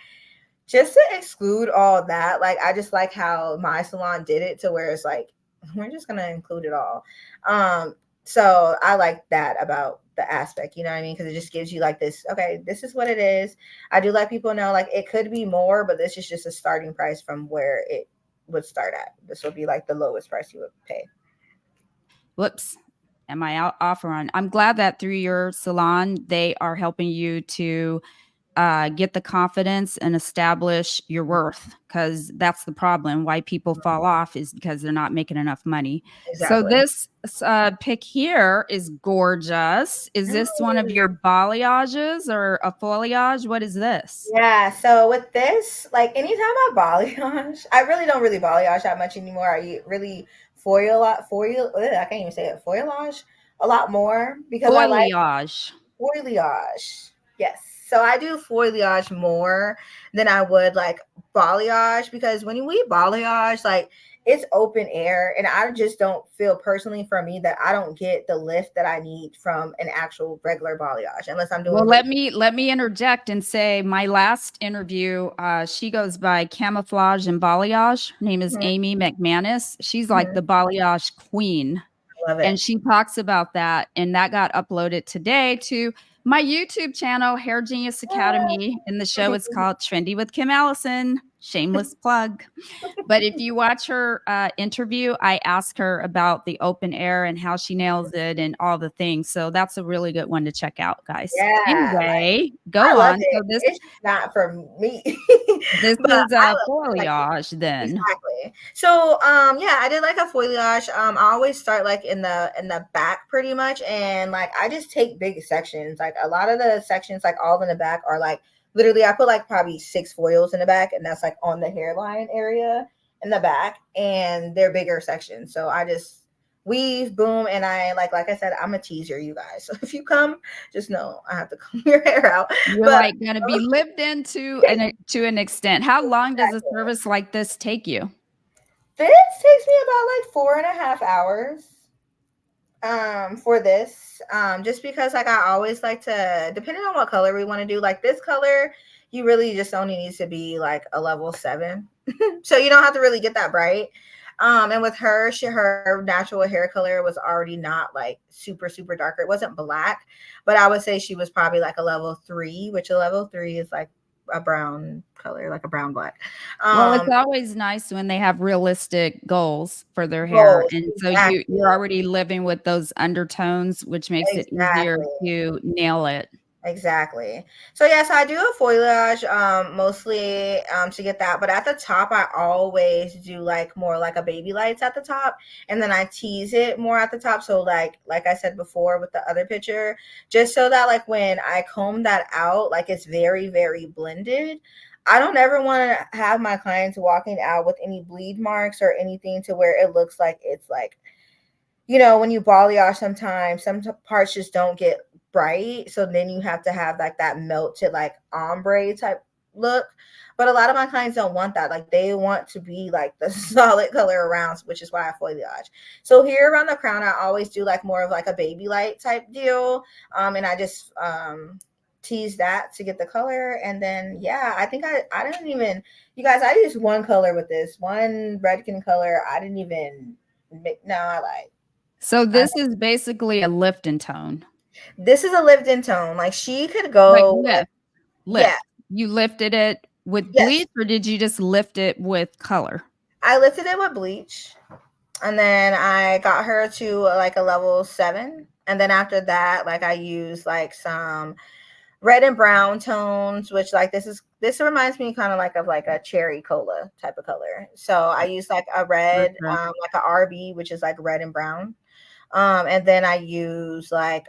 just to exclude all that, like I just like how my salon did it to where it's like, we're just gonna include it all. So I like that about the aspect, you know what I mean? Because it just gives you like this, okay, this is what it is. I do let people know like it could be more, but this is just a starting price from where it would start at. This would be like the lowest price you would pay. Whoops. Am I out off or on? I'm glad that through your salon, they are helping you to get the confidence and establish your worth, because that's the problem. Why people fall off is because they're not making enough money. So Exactly. this pic here is gorgeous. Is this one of your balayages or a foliage? What is this? Yeah, so with this, like anytime I balayage, I really don't really balayage that much anymore. I really I can't even say it, foliage a lot more because I like Foliage. foliage. Yes. So I do foliage more than I would like balayage because when we balayage, like it's open air and I just don't feel personally for me that I don't get the lift that I need from an actual regular balayage unless I'm Well, doing really. let me interject and say my last interview, she goes by Camouflage and Balayage. Her name is Mhm, Amy McManus. She's like mhm. the balayage queen. I love And it. she talks about that. And that got uploaded today to my YouTube channel, Hair Genius Academy. And the show is called Trendy with Kim Allison. Shameless plug. But if you watch her interview, I ask her about the open air and how she nails it and all the things. So that's a really good one to check out, guys. Yeah, like Anyway, go I love on. it. So It's just not for me, this but is I a love I like it. foliage then. Exactly. So yeah, I did like a foliage. I always start like in the back pretty much, and like I just take big sections. Like a lot of the sections, like all in the back, are like literally I put like probably six foils in the back, and that's like on the hairline area in the back, and they're bigger sections. So I just weave, boom, and I like I said, I'm a teaser, you guys. So if you come, just know I have to comb your hair out. You're But like gonna be lived into and to an extent. How long does a service like this take you? this takes me about like 4.5 hours for this just because like I always like to, depending on what color we want to do, like this color you really just only needs to be like a level 7 so you don't have to really get that bright. And with her, her natural hair color was already not like super darker. It wasn't black, but I would say she was probably like a level 3, which a level 3 is like a brown color, like a brown black. Well, it's um always nice when they have realistic goals for their hair, Goals, and so exactly. you're already living with those undertones, which makes it easier Exactly. to nail it. Exactly. So yes, I do a foliage mostly to get that, but at the top I always do like more like a baby lights at the top, and then I tease it more at the top. So like I said before with the other picture, just so that like when I comb that out, like it's very blended. I don't ever want to have my clients walking out with any bleed marks or anything to where it looks like it's like, when you balayage sometimes some parts just don't get bright, so then you have to have like that melted like ombre type look. But a lot of my clients don't want that. Like they want to be like the solid color around, which is why I foliage. So here around the crown, I always do like more of like a baby light type deal. And I just tease that to get the color. And then yeah, I think I didn't even, you guys, I used one color with this, one redkin color. I didn't even make, no, I like So I, this is basically a lift and tone. this is a lived in tone. Like she could Like go like, lift, yeah, lift. You lifted it with yes. bleach or did you just lift it with color? I lifted it with bleach. And then I got her to like a level 7. And then after that, like I used like some red and brown tones, which like this reminds me kind of like of like a cherry cola type of color. So I use like a red, Okay. like a RB, which is like red and brown. And then I use like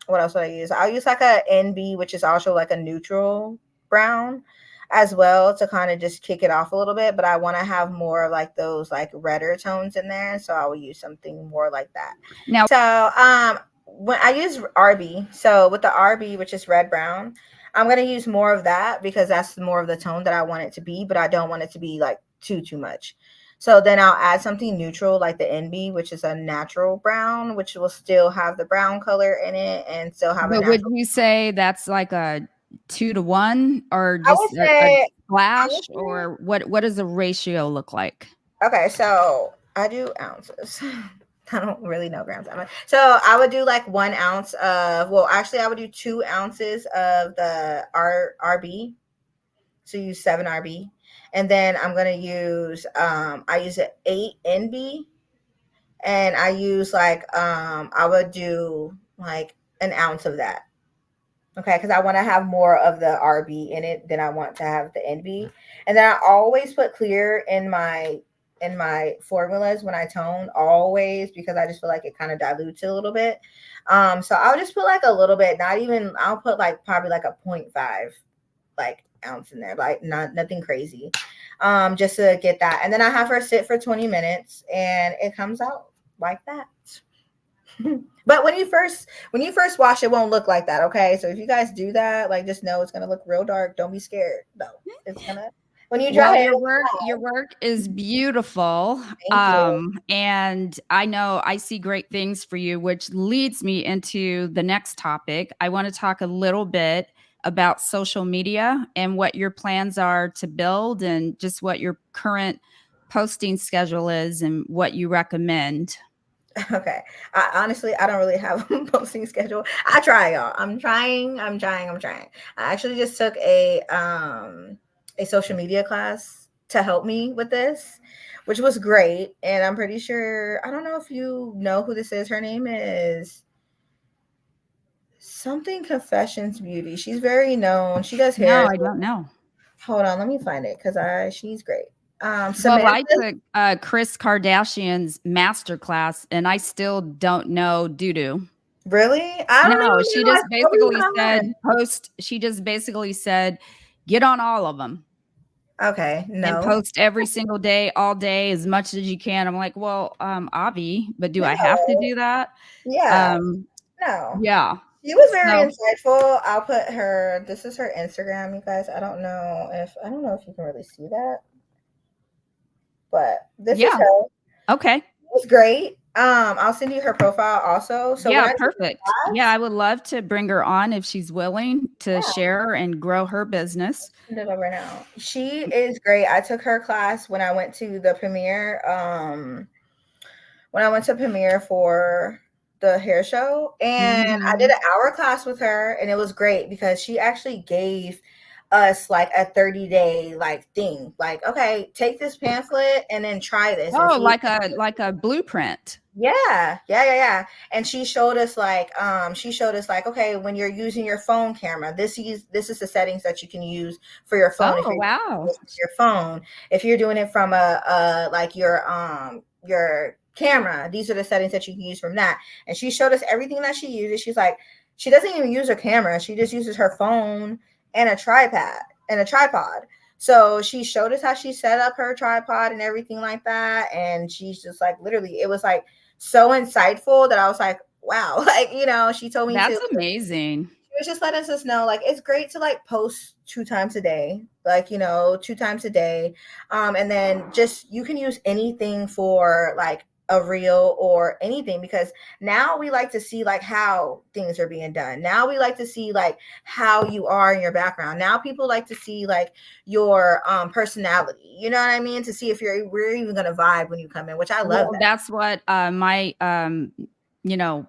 what else would I use? I'll use like a NB, which is also like a neutral brown as well to kind of just kick it off a little bit. But I want to have more of like those like redder tones in there. So I will use something more like that. Now, So when I use RB, so with the RB, which is red brown, I'm gonna use more of that because that's more of the tone that I want it to be, but I don't want it to be like too much. So then I'll add something neutral like the NB, which is a natural brown, which will still have the brown color in it and still have a but would natural. you say that's like a 2 to 1 or I would just a say, I would splash say, or what does the ratio look like? okay, so I do ounces. I don't really know grams that much. So I would do like 1 ounce of, well, actually, I would do 2 ounces of the RB. So use 7 RB. And then I'm going to use, I use an 8 NB. And I use like, I would do like an ounce of that. Okay, because I want to have more of the RB in it than I want to have the NB. And then I always put clear in my formulas when I tone, always, because I just feel like it kind of dilutes it a little bit. So I'll just put like a little bit, not even, I'll put like probably like a 0.5 like ounce in there, like nothing crazy. Just to get that. And then I have her sit for 20 minutes and it comes out like that. But when you first wash, it won't look like that. Okay, so if you guys do that, like just know it's gonna look real dark. Don't be scared. No, it's gonna when you dry Well, it. your work is beautiful. Thank you. And I know I see great things for you, which leads me into the next topic. I want to talk a little bit about social media and what your plans are to build and just what your current posting schedule is and what you recommend. Okay. I don't really have a posting schedule. I try, y'all. I'm trying. I'm trying. I'm trying. I actually just took a social media class to help me with this, which was great. And I'm pretty sure, I don't know if you know who this is. Her name is something Confessions Beauty. She's very known. She does No, hair. I don't know. Hold on, let me find it because I she's great. Well, I Samantha. took Chris Kardashian's master class and I still don't know doo doo. Really? I don't No, even she know. I just probably basically want to said learn. post she just basically said, "Get on all of them Okay, and no. post every single day, all day, as much as you can." I'm like, "Well, Avi, but do I have to No. do that?" Yeah, Um, no. yeah. She was very So, insightful. I'll put her, this is her Instagram, you guys. I don't know if you can really see that, but this is yeah. her. Okay. It's great. I'll send you her profile also. So when Yeah, I take the perfect. Yeah, class, I would love to bring her on if she's willing to yeah, share and grow her business. send it over now. She is great. I took her class when I went to the premiere. When I went to premiere for the hair show, and I did Mhm. an hour class with her, and it was great because she actually gave us like a 30-day like thing. Like, okay, take this pamphlet and then try this and Oh, see. like a blueprint. Yeah. And she showed us like, okay, when you're using your phone camera, this is the settings that you can use for your phone if Oh, you're using wow. this with your phone. If you're doing it from a like your camera, these are the settings that you can use from that. And she showed us everything that she uses. She's like, she doesn't even use her camera. She just uses her phone and a tripod. So she showed us how she set up her tripod and everything like that. And she's just like, literally, it was like so insightful that I was like, wow, like, she told me to, That's amazing. was just letting us know, like, it's great to like post 2 times a day, like, 2 times a day. And then just you can use anything for like a reel or anything, because now we like to see like how things are being done. Now we like to see like how you are in your background. Now people like to see like your personality. You know what I mean? To see if we're even gonna vibe when you come in, which I love Well, that. that's what you know,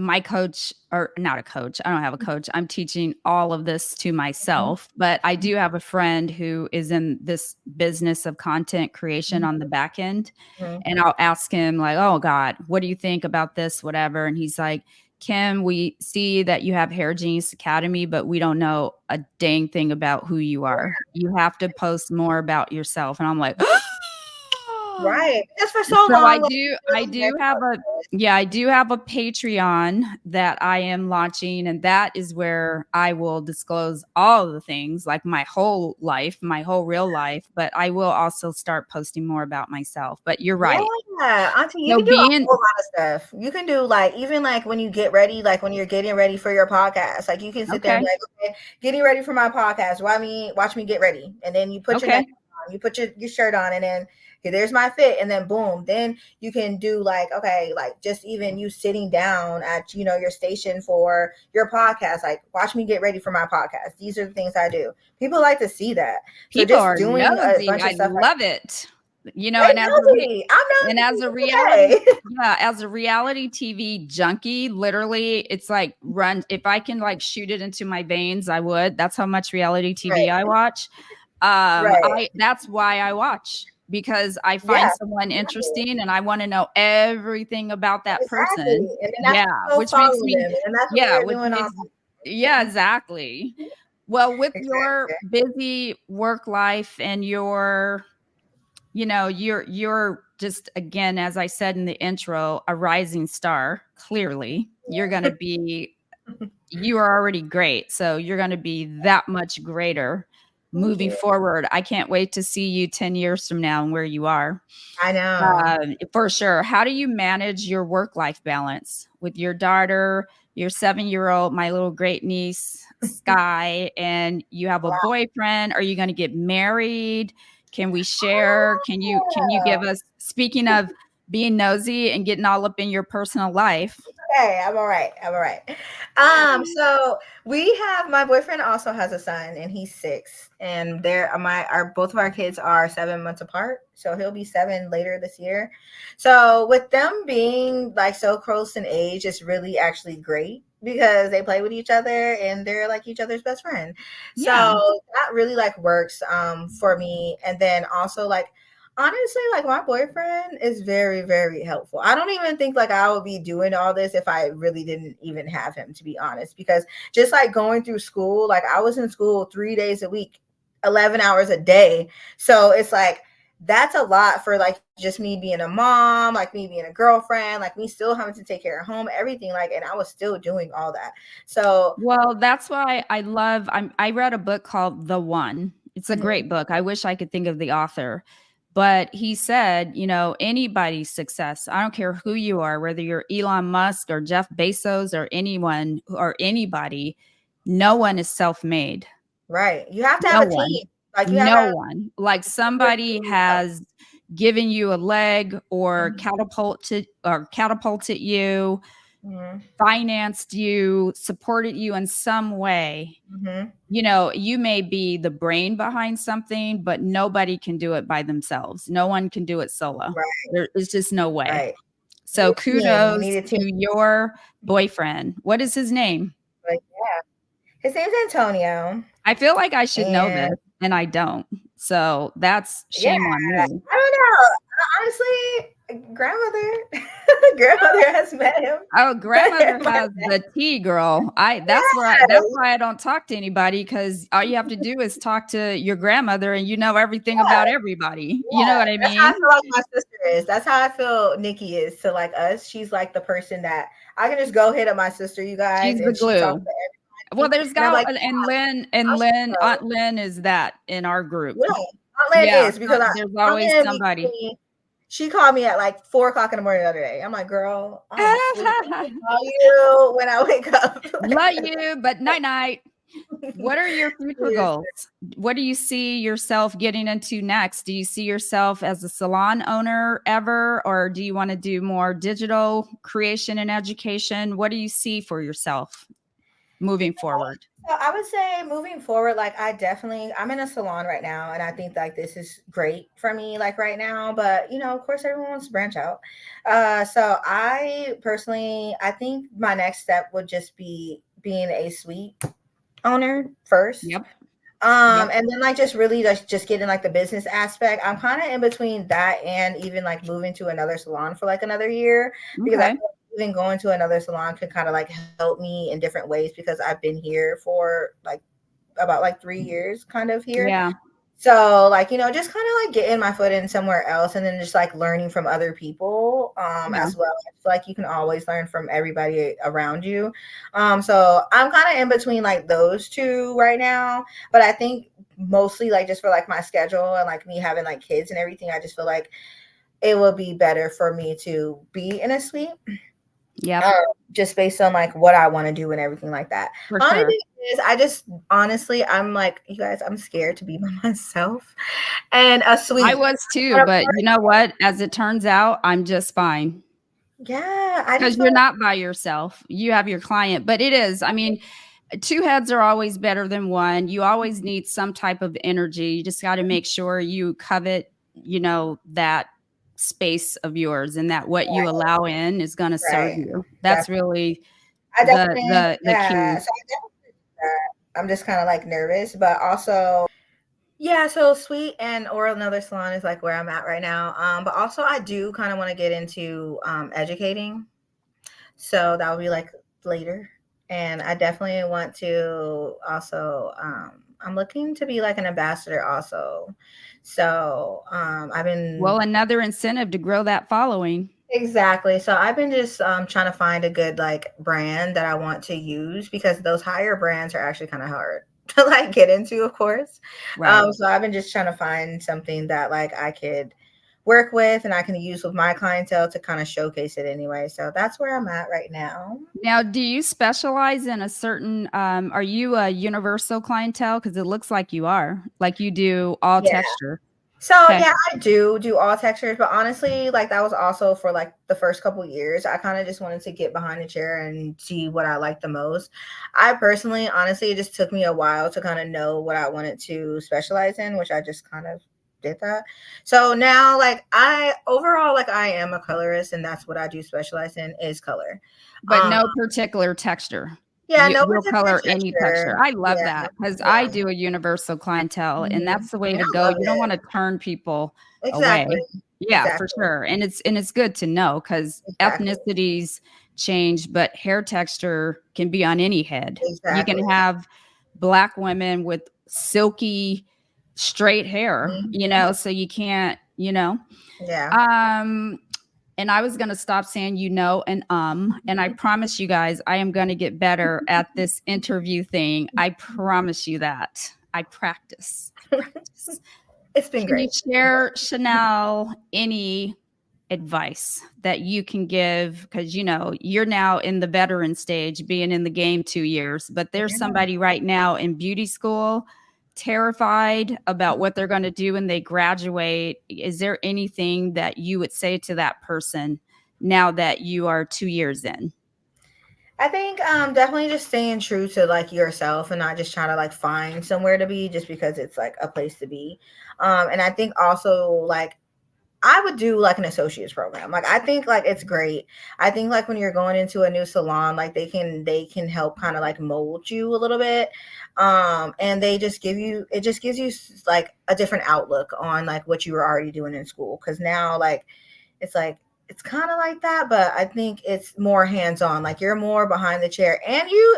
my coach, or not a coach, I don't have a coach. I'm teaching all of this to Mhm, myself, but I do have a friend who is in this business of content creation mhm, on the back end. mhm. And I'll ask him, like, oh God, what do you think about this? Whatever. And he's like, Kim, we see that you have Hair Genius Academy, but we don't know a dang thing about who you are. You have to post more about yourself. And I'm like, Right. Because for so so long, like, I do have a yeah, I do have a Patreon that I am launching, and that is where I will disclose all the things, like my whole life, my whole real life, but I will also start posting more about myself. But you're right. yeah, auntie, you So can do a being whole lot of stuff. You can do like even like when you get ready, like when you're getting ready for your podcast, like you can sit there and be okay, like, okay, getting ready for my podcast. Watch me get ready, and then you put your neck okay. on, you put your shirt on, and then okay, there's my fit, and then boom, then you can do like okay, like just even you sitting down at your station for your podcast. Like watch me get ready for my podcast. These are the things I do. People like to see that, so People just are doing a nosy. bunch of I stuff like love it. You know, they and nosy. I'm and nosy. as a reality It's okay. yeah, as a reality TV junkie, literally it's like run if I can like shoot it into my veins, I would. That's how much reality TV I Right, watch. right. I that's why I watch, because I Yeah, find someone exactly, interesting and I want to know everything about that exactly. person. And then that's Yeah, when you go which makes follow me them, and that's when yeah, they're which doing all makes yeah, exactly. Well, with your exactly. busy work life and your you're just, again, as I said in the intro, a rising star. Clearly, you are already great. So you're going to be that much greater Thank moving you. forward. I can't wait to see you 10 years from now and where you are. I know. For sure. How do you manage your work life balance with your daughter, your 7-year-old, my little great niece, Sky, and you have a boyfriend? Are you going to get married? Can we share? Can you give us, speaking of being nosy and getting all up in your personal life? Okay, I'm all right. I'm all right. So we have my boyfriend also has a son, and he's 6, and they're my our both of our kids are 7 months apart. So he'll be 7 later this year. So with them being like so close in age, it's really actually great because they play with each other and they're like each other's best friend. So Yeah. that really like works for me. And then also like honestly, like my boyfriend is very, very helpful. I don't even think like I would be doing all this if I really didn't even have him, to be honest. Because just like going through school, like I was in school 3 days a week, 11 hours a day. So it's like that's a lot for like just me being a mom, like me being a girlfriend, like me still having to take care of home, everything. Like, and I was still doing all that. So Well, that's why I read a book called The One. It's a great mhm, book. I wish I could think of the author. But he said, anybody's success, I don't care who you are, whether you're Elon Musk or Jeff Bezos or anyone or anybody, no one is self-made. right. You have to have No a one. team. Like you have to No have one. Like a super somebody team help. has given you a leg or Mhm, catapulted you, mhm, financed you, supported you in some way. mhm. You may be the brain behind something, but nobody can do it by themselves. No one can do it solo. Right, There is just no way. right. You So need a team. You kudos need a team. to your boyfriend. What is his name? Like, yeah. His name's Antonio. I feel like I should know this, And and I don't. So that's yeah, shame on me. I don't know. Honestly, grandmother, grandmother has met him. Oh, grandmother My has the tea, girl. I that's dad, why I don't talk to anybody, because all you have to do is talk to your grandmother and you know everything yeah, about everybody. You know yeah. what I That's how I mean? feel like my sister is. That's how I feel Nikki is to like us. She's like the person that I can just go hit up my sister, you guys, She's the and she talks glue. to Well, everybody. there's And I'm got like, and I'll show Aunt her. Lynn is that in our group. Yeah, Aunt Lynn Yeah, is because there's Aunt always Lynn be somebody. giving me She called me at like 4 o'clock in the morning the other day. I'm like, girl, I'm asleep. I'll call you when I wake up. Love you, but night night. What are your future Yes. goals? What do you see yourself getting into next? Do you see yourself as a salon owner ever, or do you want to do more digital creation and education? What do you see for yourself moving forward? So I would say moving forward, like I'm in a salon right now, and I think like this is great for me, like right now. But of course, everyone wants to branch out. So I personally, I think my next step would just be being a suite owner first. Yep. Yep. And then like just really just getting like the business aspect. I'm kind of in between that and even like moving to another salon for like another year because I Okay. feel like even going to another salon can kind of like help me in different ways because I've been here for like about like 3 years kind of here. Yeah. So like, just kind of like getting my foot in somewhere else and then just like learning from other people Yeah. as well. I feel like you can always learn from everybody around you. So I'm kind of in between like those two right now. But I think mostly like just for like my schedule and like me having like kids and everything, I just feel like it would be better for me to be in a suite Yep. just based on like what I want to do and everything like that. For Only sure. thing is, I just honestly, I'm like, you guys, I'm scared to be by myself and a I suite. was too, but you know what? As it turns out, I'm just fine. Yeah, I Because just you're feel not by yourself. You have your client, but it is. I mean, two heads are always better than one. You always need some type of energy. You just got to make sure you covet, that space of yours and that what you right, allow in is going to serve right. you. That's Definitely. really I the definitely, the yeah. key. So I definitely, I'm just kind of like nervous, but also, yeah. So sweet and or another salon is like where I'm at right now. But also I do kind of want to get into educating. So that will be like later. And I definitely want to also I'm looking to be like an ambassador also. So I've Well, been another incentive to grow that following. exactly. So I've been just trying to find a good like brand that I want to use because those higher brands are actually kind of hard to like get into, of course. Right. So I've been just trying to find something that like I could work with and I can use with my clientele to kind of showcase it anyway. So that's where I'm at right now. Now, do you specialize in a certain, are you a universal clientele? Because it looks like you are, like you do all Yeah. texture. So Okay. yeah, I do all textures, but honestly, like that was also for like the first couple years. I kind of just wanted to get behind the chair and see what I liked the most. I personally, honestly, it just took me a while to kind of know what I wanted to specialize in, which I just kind of did that. So now, like I overall, like I am a colorist, and that's what I do specialize in is color. But Um, no particular texture. yeah, no You'll particular color any texture. texture. I love Yeah, that because I yeah, do a universal clientele, and mhm. that's the way Yeah, to I go. love You don't it. wanna turn people away. Exactly, Yeah, for exactly, sure, and it's good to know because exactly, ethnicities change, but hair texture can be on any head. You can exactly. have black women with silky, straight hair, Mhm. so you can't, Yeah. um and I was going to stop saying and I promise you guys I am going to get better at this interview thing. I promise you that. I practice. I practice. It's been Can you great. share, Shannel, any advice that you can give? Because you're now in the veteran stage, being in the game 2 years, but there's Yeah. somebody right now in beauty school terrified about what they're going to do when they graduate. Is there anything that you would say to that person now that you are 2 years in? I think definitely just staying true to like yourself and not just trying to like find somewhere to be just because it's like a place to be. And I think also like I would do like an associate's program. Like I think like it's great. I think like when you're going into a new salon, like they can help kind of like mold you a little bit. And they just give you it just gives you like a different outlook on like what you were already doing in school. Cause now like it's kind of like that, but I think it's more hands on. Like you're more behind the chair and you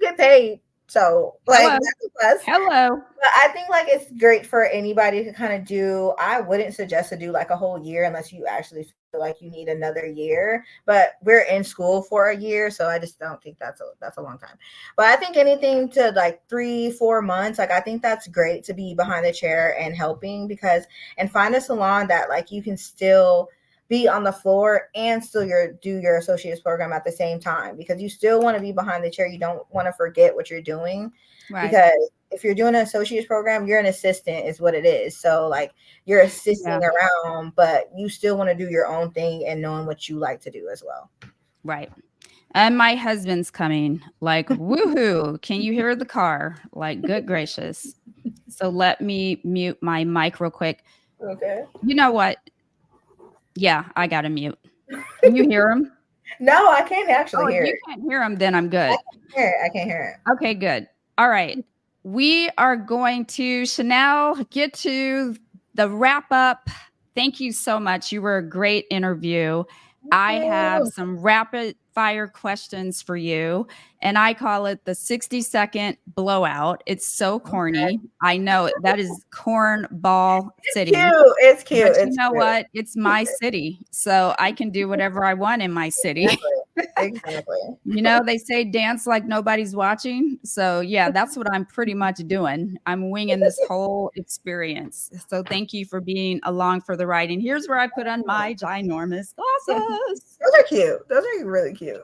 get paid So like Hello. that's a plus. Hello. But I think like it's great for anybody to kind of do. I wouldn't suggest to do like a whole year unless you actually feel like you need another year. But we're in school for a year, so I just don't think that's a long time. But I think anything to like 3-4 months, like I think that's great to be behind the chair and helping because and find a salon that like you can still be on the floor and still do your associate's program at the same time because you still want to be behind the chair. You don't want to forget what you're doing Right. because if you're doing an associate's program, you're an assistant is what it is. So like you're assisting around, but you still want to do your own thing and knowing what you like to do as well. Right. And my husband's coming like, woohoo. Can you hear the car? Like, good gracious. So let me mute my mic real quick. Okay. You know what? Yeah, I got to mute. Can you hear him? No, I can't actually hear it. If you can't hear him, then I'm good. I can't hear it. Okay, good. All right. We are going to, Shannel, get to the wrap up. Thank you so much. You were a great interview. I have some rapid fire questions for you, and I call it the 60-second blowout. It's so corny. I know that is cornball city. It's cute. But you know what? It's my city, so I can do whatever I want in my city. Exactly. You know, they say dance like nobody's watching. So yeah, that's what I'm pretty much doing. I'm winging this whole experience. So thank you for being along for the ride. And here's where I put on my ginormous glasses. Those are cute. Those are really cute.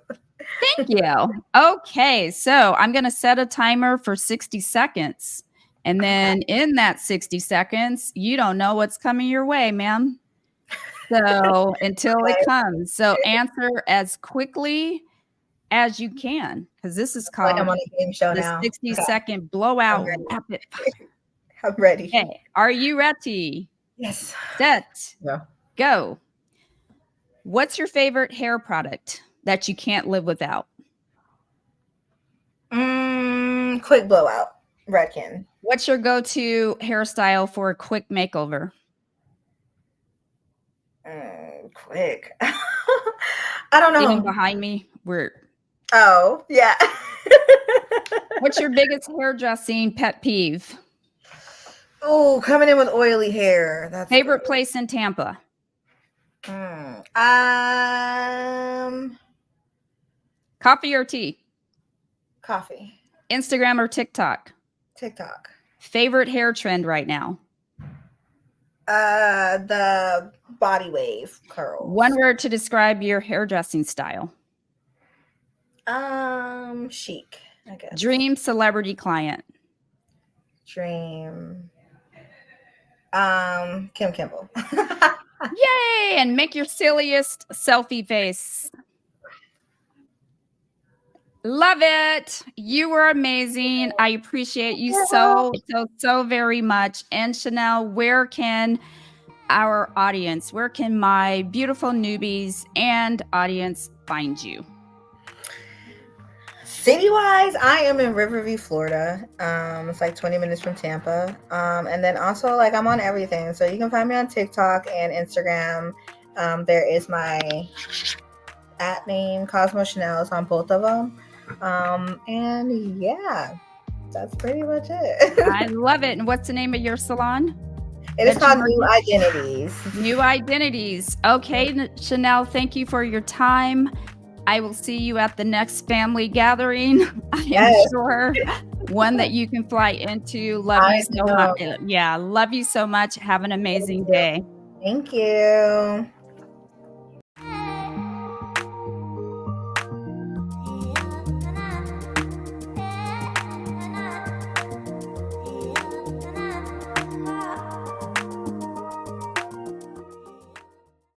Thank you. Okay, so I'm going to set a timer for 60 seconds. And then in that 60 seconds, you don't know what's coming your way, ma'am. So until it comes. So answer as quickly as you can, because this is called like I'm on a game show the now. 60-second blowout rapid fire. I'm ready. Okay. Are you ready? Yes. Set. Yeah. Go. What's your favorite hair product that you can't live without? Quick blowout. Redken. What's your go-to hairstyle for a quick makeover? Quick. I don't know. Even behind me, Oh, yeah. What's your biggest hairdressing pet peeve? Oh, coming in with oily hair. That's favorite place in Tampa? Coffee or tea? Coffee. Instagram or TikTok? TikTok. Favorite hair trend right now? The body wave curls. One word to describe your hairdressing style. Chic, I guess. Dream celebrity client. Dream. Kim Kimball. Yay! And make your silliest selfie face. Love it. You were amazing. I appreciate you so very much. And Shannel, where can our audience, where can my beautiful newbies and audience find you? City-wise, I am in Riverview, Florida. It's like 20 minutes from Tampa. And then also like I'm on everything. So you can find me on TikTok and Instagram. There is my @name Cosmo Shannel on both of them. And yeah, that's pretty much it. I love it. And what's the name of your salon? It is called New Identities. New Identities. Okay, Shannel, thank you for your time. I will see you at the next family gathering. I am sure one that you can fly into. Love you so much. Yeah, love you so much. Have an amazing day. Thank you.